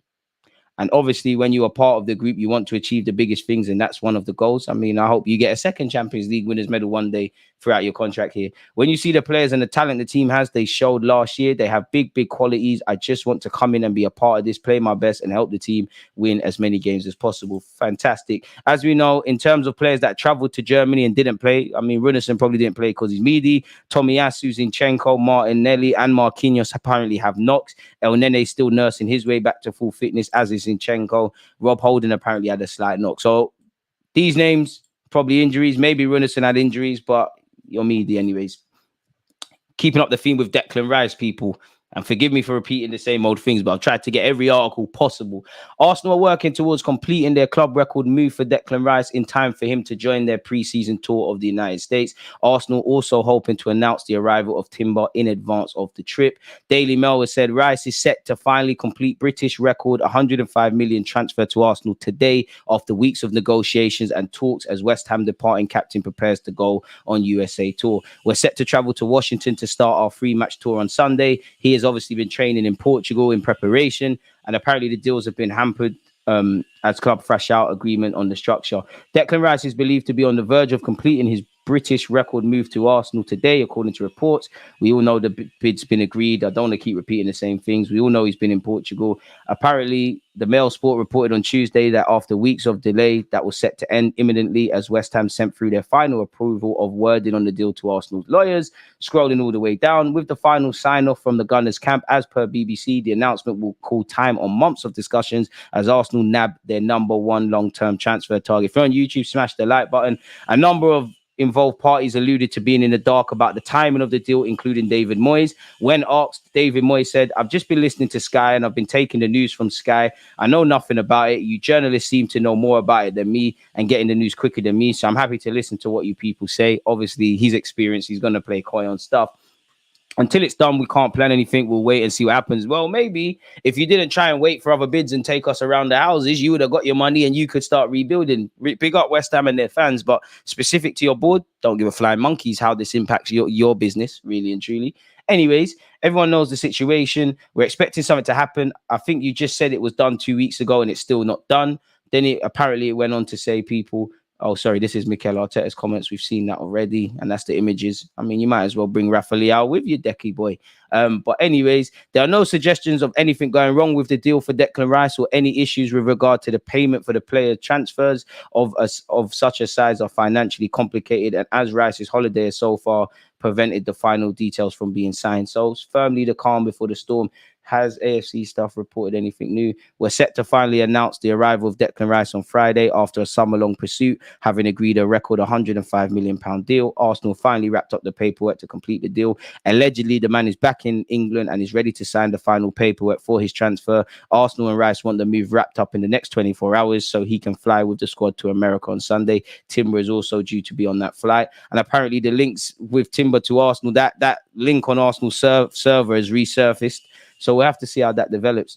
And obviously, when you are part of the group, you want to achieve the biggest things, and that's one of the goals. I mean, I hope you get a second Champions League winners medal one day throughout your contract here. When you see the players and the talent the team has, they showed last year. They have big, big qualities. I just want to come in and be a part of this, play my best, and help the team win as many games as possible. Fantastic. As we know, in terms of players that traveled to Germany and didn't play, I mean, Runnison probably didn't play because he's meaty. Tomiyasu, Zinchenko, Martinelli, and Marquinhos apparently have knocks. El Nene still nursing his way back to full fitness, as is Zinchenko. Rob Holding apparently had a slight knock. So these names, probably injuries. Maybe Runnison had injuries, but you're meaty anyways. Keeping up the theme with Declan Rice, people. And forgive me for repeating the same old things, but I've tried to get every article possible. Arsenal are working towards completing their club record move for Declan Rice in time for him to join their pre-season tour of the United States. Arsenal also hoping to announce the arrival of Timber in advance of the trip. Daily Mail has said Rice is set to finally complete British record 105 million transfer to Arsenal today after weeks of negotiations and talks as West Ham departing captain prepares to go on USA tour. We're set to travel to Washington to start our 3-match tour on Sunday. He has obviously been training in Portugal in preparation, and apparently the deals have been hampered as club thrash out agreement on the structure. Declan Rice is believed to be on the verge of completing his British record move to Arsenal today, according to reports. We all know the bid's been agreed. I don't want to keep repeating the same things. We all know he's been in Portugal. Apparently, the Mail Sport reported on Tuesday that after weeks of delay, that was set to end imminently as West Ham sent through their final approval of wording on the deal to Arsenal's lawyers. Scrolling all the way down, with the final sign-off from the Gunners camp, as per BBC, the announcement will call time on months of discussions as Arsenal nab their number one long-term transfer target. If you're on YouTube, smash the like button. A number of involved parties alluded to being in the dark about the timing of the deal, including David Moyes. When asked, David Moyes said, "I've just been listening to Sky and I've been taking the news from Sky. I know nothing about it. You journalists seem to know more about it than me and getting the news quicker than me. So I'm happy to listen to what you people say." Obviously, he's experienced. He's going to play coy on stuff. Until it's done, we can't plan anything. We'll wait and see what happens. Well, maybe if you didn't try and wait for other bids and take us around the houses, you would have got your money and you could start rebuilding. Big up West Ham and their fans, but specific to your board, don't give a flying monkeys how this impacts your business, really and truly. Anyways, everyone knows the situation. We're expecting something to happen. I think you just said it was done 2 weeks ago and it's still not done. Then it went on to say, people, oh, sorry, this is Mikel Arteta's comments. We've seen that already, and that's the images. I mean, you might as well bring Rafa Leao with you, Decky boy. But anyways, there are no suggestions of anything going wrong with the deal for Declan Rice or any issues with regard to the payment for the player transfers of such a size are financially complicated, and as Rice's holiday has so far prevented the final details from being signed. So firmly the calm before the storm. Has AFC staff reported anything new? We're set to finally announce the arrival of Declan Rice on Friday after a summer-long pursuit, having agreed a record £105 million deal. Arsenal finally wrapped up the paperwork to complete the deal. Allegedly, the man is back in England and is ready to sign the final paperwork for his transfer. Arsenal and Rice want the move wrapped up in the next 24 hours so he can fly with the squad to America on Sunday. Timber is also due to be on that flight. And apparently the links with Timber to Arsenal, that link on Arsenal server has resurfaced. So we'll have to see how that develops.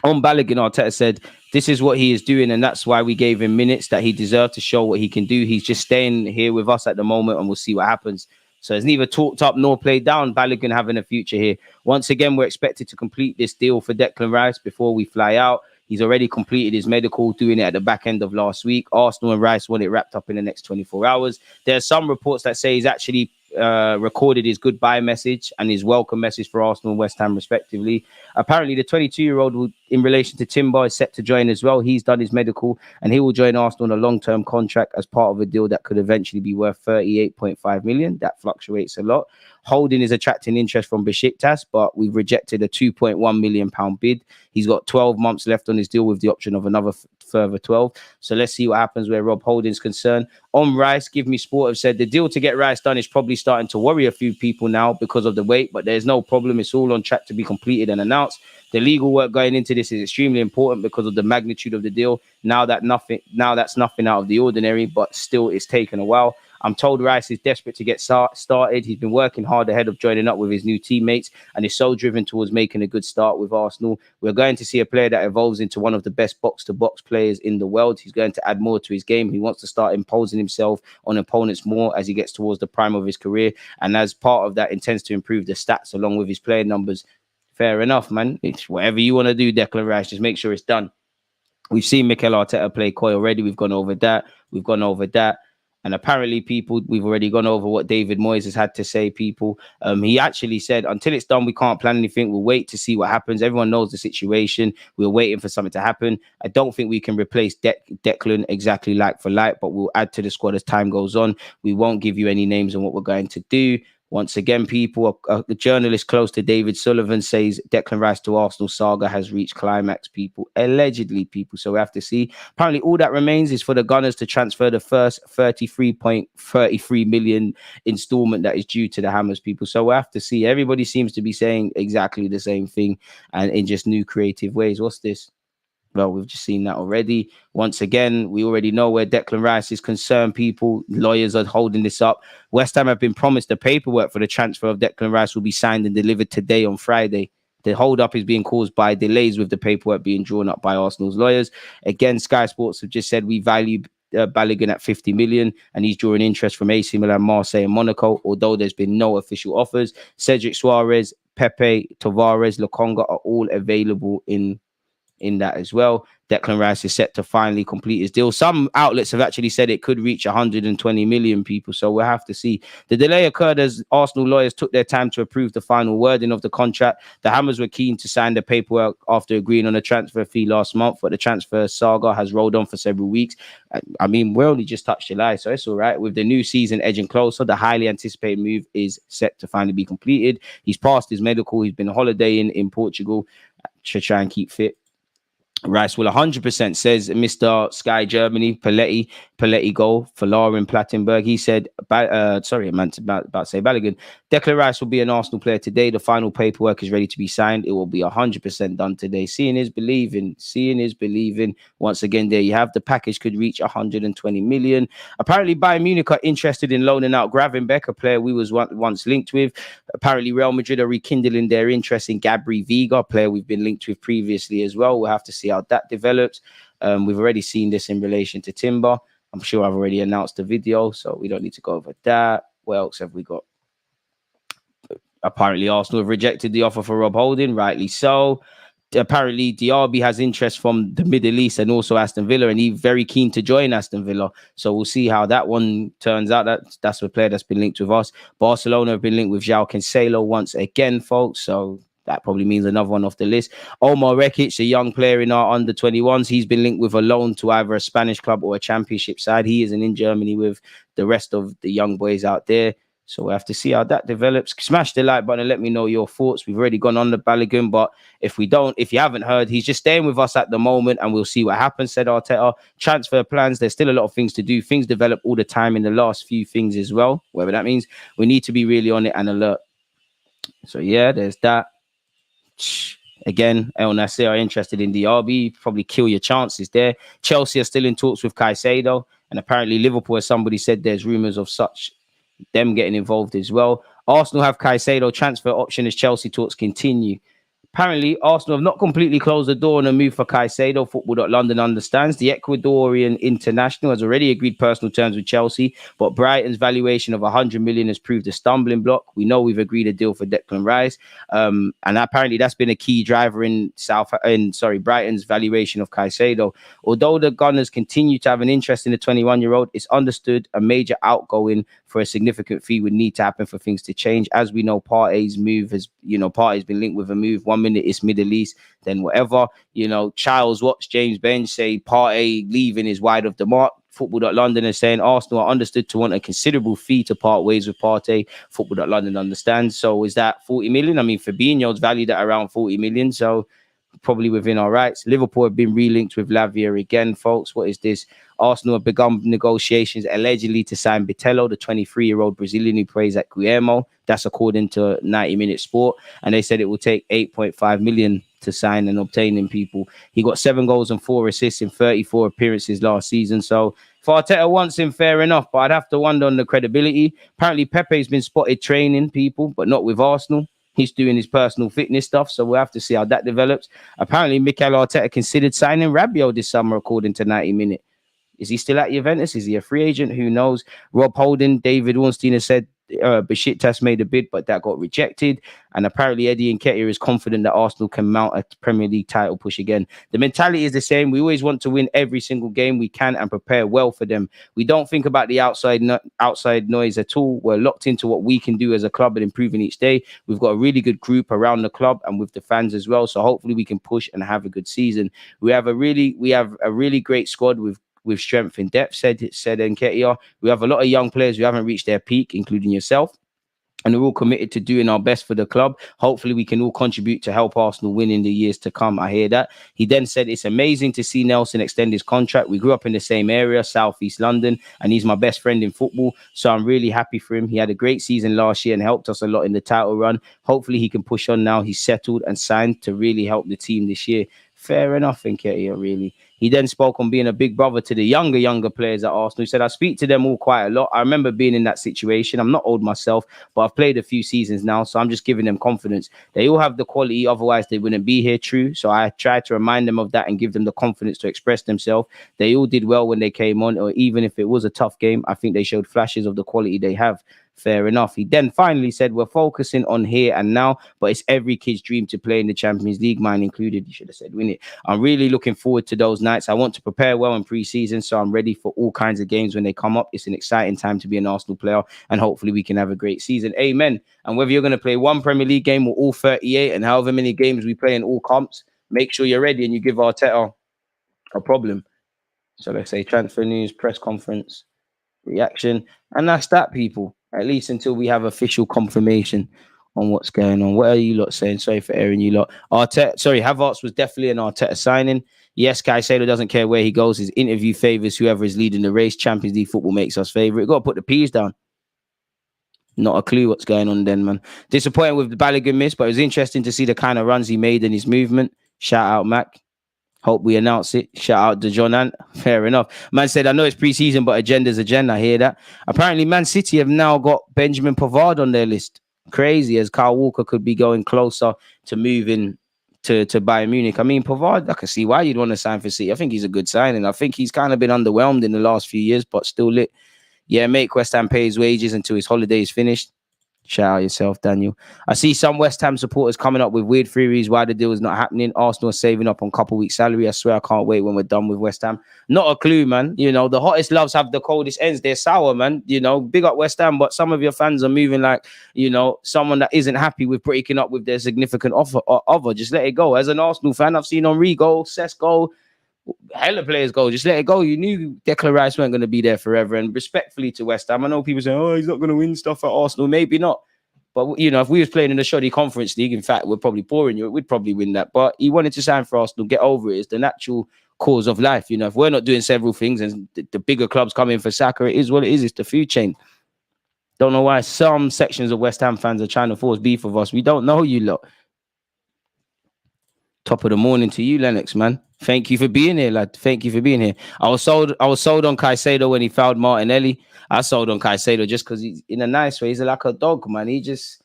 On Balogun, Arteta said, "This is what he is doing, and that's why we gave him minutes that he deserved to show what he can do. He's just staying here with us at the moment, and we'll see what happens." So it's neither talked up nor played down. Balogun having a future here. Once again, we're expected to complete this deal for Declan Rice before we fly out. He's already completed his medical, doing it at the back end of last week. Arsenal and Rice want it wrapped up in the next 24 hours. There are some reports that say he's actually recorded his goodbye message and his welcome message for Arsenal and West Ham respectively. Apparently the 22-year-old in relation to Timber is set to join as well. He's done his medical and he will join Arsenal on a long-term contract as part of a deal that could eventually be worth 38.5 million. That fluctuates a lot. Holding is attracting interest from Besiktas, but we've rejected a £2.1 million bid. He's got 12 months left on his deal with the option of another further 12. So let's see what happens where Rob Holding's concerned. On Rice, Give Me Sport have said the deal to get Rice done is probably starting to worry a few people now because of the wait, but there's no problem. It's all on track to be completed and announced. The legal work going into this is extremely important because of the magnitude of the deal. Now that's nothing out of the ordinary, but still it's taken a while. I'm told Rice is desperate to get started. He's been working hard ahead of joining up with his new teammates and is so driven towards making a good start with Arsenal. We're going to see a player that evolves into one of the best box-to-box players in the world. He's going to add more to his game. He wants to start imposing himself on opponents more as he gets towards the prime of his career. And as part of that, intends to improve the stats along with his playing numbers. Fair enough, man. It's whatever you want to do, Declan Rice. Just make sure it's done. We've seen Mikel Arteta play Koi already. We've gone over that. And apparently, people, we've already gone over what David Moyes has had to say, people. He actually said, until it's done, we can't plan anything. We'll wait to see what happens. Everyone knows the situation. We're waiting for something to happen. I don't think we can replace Declan exactly like for like, but we'll add to the squad as time goes on. We won't give you any names on what we're going to do. Once again, people, the journalist close to David Sullivan says Declan Rice to Arsenal saga has reached climax, people. Allegedly, people. So we have to see. Apparently, all that remains is for the Gunners to transfer the first 33.33 million installment that is due to the Hammers, people. So we have to see. Everybody seems to be saying exactly the same thing and in just new creative ways. What's this? Well, we've just seen that already. Once again, we already know where Declan Rice is concerned, people. Lawyers are holding this up. West Ham have been promised the paperwork for the transfer of Declan Rice will be signed and delivered today on Friday. The hold-up is being caused by delays with the paperwork being drawn up by Arsenal's lawyers. Again, Sky Sports have just said we value Balogun at 50 million and he's drawing interest from AC Milan, Marseille and Monaco, although there's been no official offers. Cedric Suarez, Pepe, Tavares, Lokonga are all available in that as well. Declan Rice is set to finally complete his deal. Some outlets have actually said it could reach 120 million, people. So we'll have to see. The delay occurred as Arsenal lawyers took their time to approve the final wording of the contract. The Hammers were keen to sign the paperwork after agreeing on a transfer fee last month, but the transfer saga has rolled on for several weeks. I mean, we're only just touched July, so it's all right. With the new season edging closer, the highly anticipated move is set to finally be completed. He's passed his medical. He's been holidaying in Portugal to try and keep fit. Rice will 100%, says Mr. Sky Germany. Paletti goal for Lauren Plattenberg. He said, sorry, I meant about to say Balogun. Declan Rice will be an Arsenal player today. The final paperwork is ready to be signed. It will be 100% done today. Seeing is believing. Seeing is believing. Once again, there you have. The package could reach 120 million. Apparently, Bayern Munich are interested in loaning out Gravenbeck, a player we was once linked with. Apparently, Real Madrid are rekindling their interest in Gabri Vega, a player we've been linked with previously as well. We'll have to see how that develops. We've already seen this in relation to Timber. I'm sure I've already announced the video, so we don't need to go over that. What else have we got? Apparently, Arsenal have rejected the offer for Rob Holding, rightly so. Apparently, Diaby has interest from the Middle East and also Aston Villa, and he's very keen to join Aston Villa. So we'll see how that one turns out. That's a player that's been linked with us. Barcelona have been linked with João Cancelo once again, folks. So that probably means another one off the list. Omar Rekic, a young player in our under-21s, he's been linked with a loan to either a Spanish club or a championship side. He isn't in Germany with the rest of the young boys out there. So we'll have to see how that develops. Smash the like button and let me know your thoughts. We've already gone on the Balogun, but if you haven't heard, he's just staying with us at the moment and we'll see what happens, said Arteta. Transfer plans, there's still a lot of things to do. Things develop all the time in the last few things as well. Whatever that means, we need to be really on it and alert. So yeah, there's that. Again, El Nasser are interested in Diaby. Probably kill your chances there. Chelsea are still in talks with Caicedo. And apparently Liverpool, as somebody said, there's rumours of them getting involved as well. Arsenal have Caicedo transfer option as Chelsea talks continue. Apparently, Arsenal have not completely closed the door on a move for Caicedo. Football.London understands the Ecuadorian international has already agreed personal terms with Chelsea, but Brighton's valuation of 100 million has proved a stumbling block. We know we've agreed a deal for Declan Rice, and apparently that's been a key driver in Brighton's valuation of Caicedo. Although the Gunners continue to have an interest in the 21-year-old, it's understood a major outgoing for a significant fee would need to happen for things to change. As we know, Partey's move Partey's been linked with a move. 1 minute it's Middle East, then whatever. Charles Watts, James Bench say Partey leaving is wide of the mark. Football.London is saying Arsenal are understood to want a considerable fee to part ways with Partey. Football.London understands. So is that 40 million? I mean, Fabinho's valued at around 40 million. So probably within our rights. Liverpool have been relinked with Lavia again, folks. What is this? Arsenal have begun negotiations allegedly to sign Bitello, the 23-year-old Brazilian who plays at Guillermo. That's according to 90 Minute Sport. And they said it will take 8.5 million to sign and obtaining people. He got 7 goals and 4 assists in 34 appearances last season. So if Arteta wants him, fair enough. But I'd have to wonder on the credibility. Apparently, Pepe's been spotted training people, but not with Arsenal. He's doing his personal fitness stuff, so we'll have to see how that develops. Apparently, Mikel Arteta considered signing Rabiot this summer, according to 90 Minute. Is he still at Juventus? Is he a free agent? Who knows? Rob Holding, David Ornstein has said Besiktas made a bid, but that got rejected. And apparently Eddie Nketiah is confident that Arsenal can mount a Premier League title push again. The mentality is the same. We always want to win every single game we can and prepare well for them. We don't think about the outside noise at all. We're locked into what we can do as a club and improving each day. We've got a really good group around the club and with the fans as well. So hopefully we can push and have a good season. We have a really great squad with strength in depth, said Nketiah. We have a lot of young players who haven't reached their peak, including yourself. And we're all committed to doing our best for the club. Hopefully, we can all contribute to help Arsenal win in the years to come. I hear that. He then said, it's amazing to see Nelson extend his contract. We grew up in the same area, Southeast London, and he's my best friend in football. So I'm really happy for him. He had a great season last year and helped us a lot in the title run. Hopefully, he can push on now. He's settled and signed to really help the team this year. Fair enough, Nketiah, really. He then spoke on being a big brother to the younger players at Arsenal. He said, I speak to them all quite a lot. I remember being in that situation. I'm not old myself, but I've played a few seasons now, so I'm just giving them confidence. They all have the quality, otherwise they wouldn't be here, true. So I try to remind them of that and give them the confidence to express themselves. They all did well when they came on, or even if it was a tough game, I think they showed flashes of the quality they have. Fair enough. He then finally said, we're focusing on here and now, but it's every kid's dream to play in the Champions League, mine included. You should have said win it. I'm really looking forward to those nights. I want to prepare well in pre-season, so I'm ready for all kinds of games when they come up. It's an exciting time to be an Arsenal player, and hopefully we can have a great season. Amen. And whether you're going to play one Premier League game or all 38 and however many games we play in all comps, make sure you're ready and you give Arteta a problem. So let's say transfer news, press conference, reaction, and that's that, people. At least until we have official confirmation on what's going on. What are you lot saying? Sorry for airing you lot. Havertz was definitely an Arteta signing. Yes, Caicedo doesn't care where he goes. His interview favours whoever is leading the race. Champions League football makes us favourite. Got to put the P's down. Not a clue what's going on then, man. Disappointed with the Balogun miss, but it was interesting to see the kind of runs he made and his movement. Shout out, Mac. Hope we announce it. Shout out to John Ant. Fair enough. Man said, I know it's pre-season, but agenda's agenda. I hear that. Apparently, Man City have now got Benjamin Pavard on their list. Crazy, as Kyle Walker could be going closer to moving to Bayern Munich. I mean, Pavard, I can see why you'd want to sign for City. I think he's a good signing. I think he's kind of been underwhelmed in the last few years, but still lit. Yeah, make West Ham pay his wages until his holiday is finished. Shout out yourself, Daniel. I see some West Ham supporters coming up with weird theories why the deal is not happening. Arsenal are saving up on a couple weeks' salary. I swear I can't wait when we're done with West Ham. Not a clue, man. You know, the hottest loves have the coldest ends. They're sour, man. You know, big up West Ham, but some of your fans are moving like, you know, someone that isn't happy with breaking up with their significant other. Just let it go. As an Arsenal fan, I've seen Henry go, Cesc go, hella players go. Just let it go. You knew Declan Rice weren't going to be there forever. And respectfully to West Ham, I know people say, oh, he's not going to win stuff at Arsenal. Maybe not. But, you know, if we was playing in the shoddy Conference League, in fact, we're probably boring you. We'd probably win that. But he wanted to sign for Arsenal. Get over it. It's the natural course of life. You know, if we're not doing several things and the bigger clubs come in for Saka, it is what it is. It's the food chain. Don't know why some sections of West Ham fans are trying to force beef with us. We don't know you lot. Top of the morning to you, Lennox, man. Thank you for being here, lad. Thank you for being here. I was sold on Caicedo when he fouled Martinelli. I sold on Caicedo just because he's in a nice way. He's like a dog, man. He's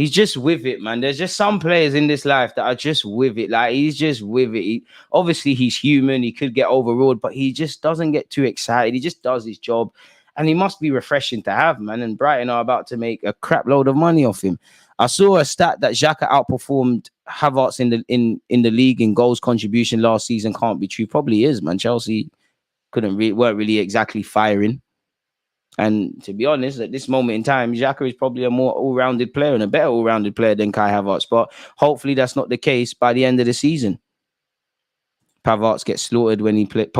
just with it, man. There's just some players in this life that are just with it. Like, he's just with it. Obviously, he's human. He could get overruled, but he just doesn't get too excited. He just does his job. And he must be refreshing to have, man. And Brighton are about to make a crap load of money off him. I saw a stat that Xhaka outperformed Havertz in the league in goals contribution last season. Can't be true. Probably is, man. Chelsea weren't really exactly firing. And to be honest, at this moment in time, Xhaka is probably a more all-rounded player and a better all-rounded player than Kai Havertz. But hopefully that's not the case by the end of the season. Pavard gets slaughtered when he plays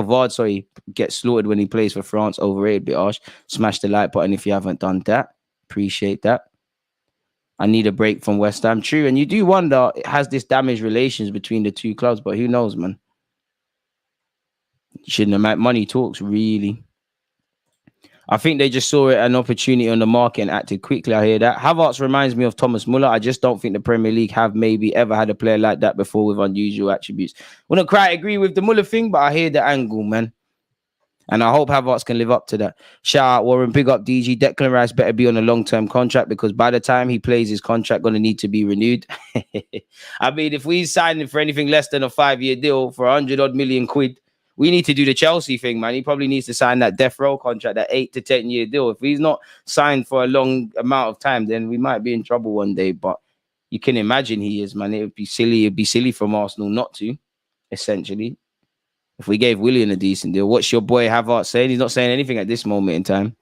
for France. Overrated, bit harsh. Smash the like button if you haven't done that. Appreciate that. I need a break from West Ham. True. And you do wonder, has this damaged relations between the two clubs? But who knows, man? Shouldn't have. Money talks, really. I think they just saw it an opportunity on the market and acted quickly. I hear that. Havertz reminds me of Thomas Muller. I just don't think the Premier League have maybe ever had a player like that before with unusual attributes. Wouldn't quite agree with the Muller thing, but I hear the angle, man. And I hope Havertz can live up to that. Shout out Warren, big up DG. Declan Rice better be on a long-term contract because by the time he plays his contract, going to need to be renewed. I mean, if we sign him for anything less than a 5-year deal for 100-odd million quid, we need to do the Chelsea thing, man. He probably needs to sign that death row contract, that 8 to 10-year deal. If he's not signed for a long amount of time, then we might be in trouble one day. But you can imagine he is, man. It would be silly. It'd be silly from Arsenal not to, essentially. If we gave Willian a decent deal, what's your boy Havertz saying? He's not saying anything at this moment in time.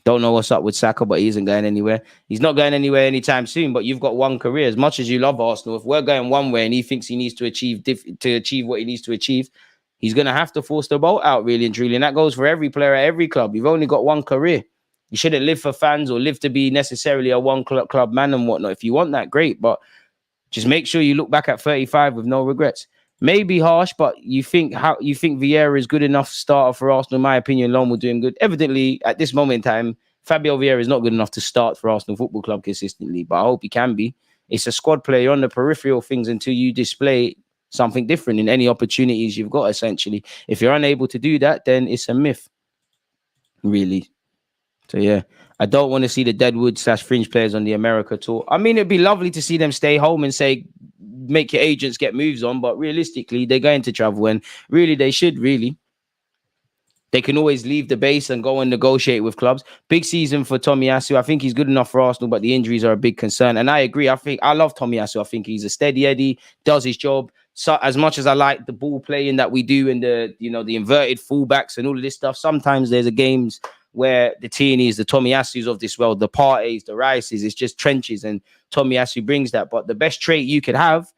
Don't know what's up with Saka, but he isn't going anywhere. He's not going anywhere anytime soon, but you've got one career. As much as you love Arsenal, if we're going one way and he thinks he needs to achieve what he needs to achieve, he's going to have to force the boat out, really and truly. And that goes for every player at every club. You've only got one career. You shouldn't live for fans or live to be necessarily a one club man and whatnot. If you want that, great. But just make sure you look back at 35 with no regrets. Maybe harsh, but you think Vieira is good enough starter for Arsenal? In my opinion, Lone will do him good. Evidently, at this moment in time, Fabio Vieira is not good enough to start for Arsenal Football Club consistently, but I hope he can be. It's a squad player on the peripheral things until you display something different in any opportunities you've got, essentially. If you're unable to do that, then it's a myth, really. So, yeah, I don't want to see the Deadwood / fringe players on the America tour. I mean, it'd be lovely to see them stay home and say, make your agents get moves on, but realistically, they're going to travel and really, they should really. They can always leave the base and go and negotiate with clubs. Big season for Tomiyasu. I think he's good enough for Arsenal, but the injuries are a big concern. And I agree. I love Tomiyasu. I think he's a steady Eddie, does his job. So as much as I like the ball playing that we do and the inverted fullbacks and all of this stuff, sometimes there's games where the Tierney's, the Tomiyasus of this world, the Partey's, the Rice's, it's just trenches, and Tomiyasu brings that. But the best trait you could have,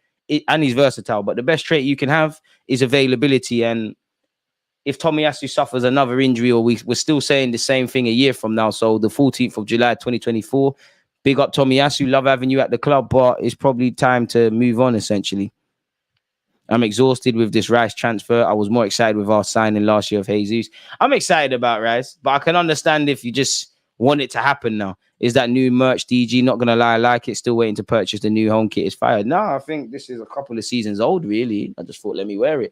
and he's versatile, but the best trait you can have is availability. And if Tomiyasu suffers another injury, or we're still saying the same thing a year from now, so the 14th of July, 2024, big up Tomiyasu, love having you at the club, but it's probably time to move on, essentially. I'm exhausted with this Rice transfer. I was more excited with our signing last year of Jesus. I'm excited about Rice, but I can understand if you just want it to happen now. Is that new merch, DG? Not going to lie, I like it. Still waiting to purchase the new home kit. Is fired. No, I think this is a couple of seasons old, really. I just thought, let me wear it.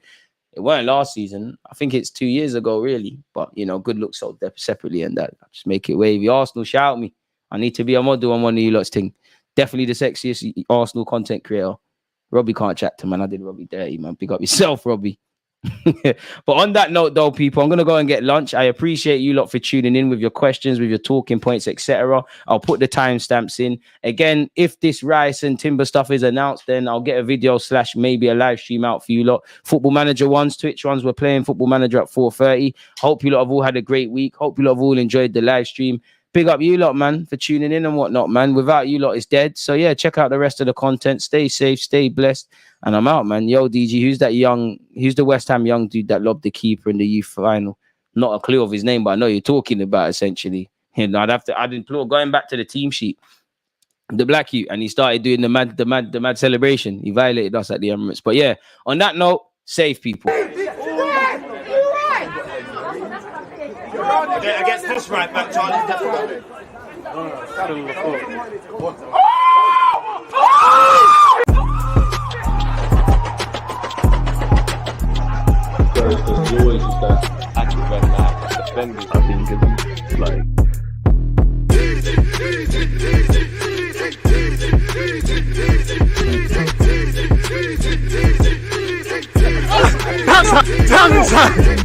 It weren't last season. I think it's 2 years ago, really. But, good looks sold separately and that. Just make it wavy. Arsenal, shout me. I need to be a model on one of you lot's thing. Definitely the sexiest Arsenal content creator. Robbie can't chat to, man. I did Robbie dirty, man. Pick up yourself, Robbie. But on that note, though, people, I'm going to go and get lunch. I appreciate you lot for tuning in with your questions, with your talking points, etc. I'll put the timestamps in. Again, if this Rice and Timber stuff is announced, then I'll get a video / maybe a live stream out for you lot. Football Manager ones, Twitch ones, we're playing Football Manager at 4:30. Hope you lot have all had a great week. Hope you lot have all enjoyed the live stream. Big up you lot, man, for tuning in and whatnot, man. Without you lot, it's dead. So, yeah, check out the rest of the content. Stay safe, stay blessed. And I'm out, man. Yo, DG, who's the West Ham young dude that lobbed the keeper in the youth final? Not a clue of his name, but I know you're talking about, essentially. And I'd implore, going back to the team sheet, the black youth, and he started doing the mad celebration. He violated us at the Emirates. But, yeah, on that note, safe people. Against this right back, Charlie's definitely. There's always just that active red flag. Defenders, I think, is like. Tongue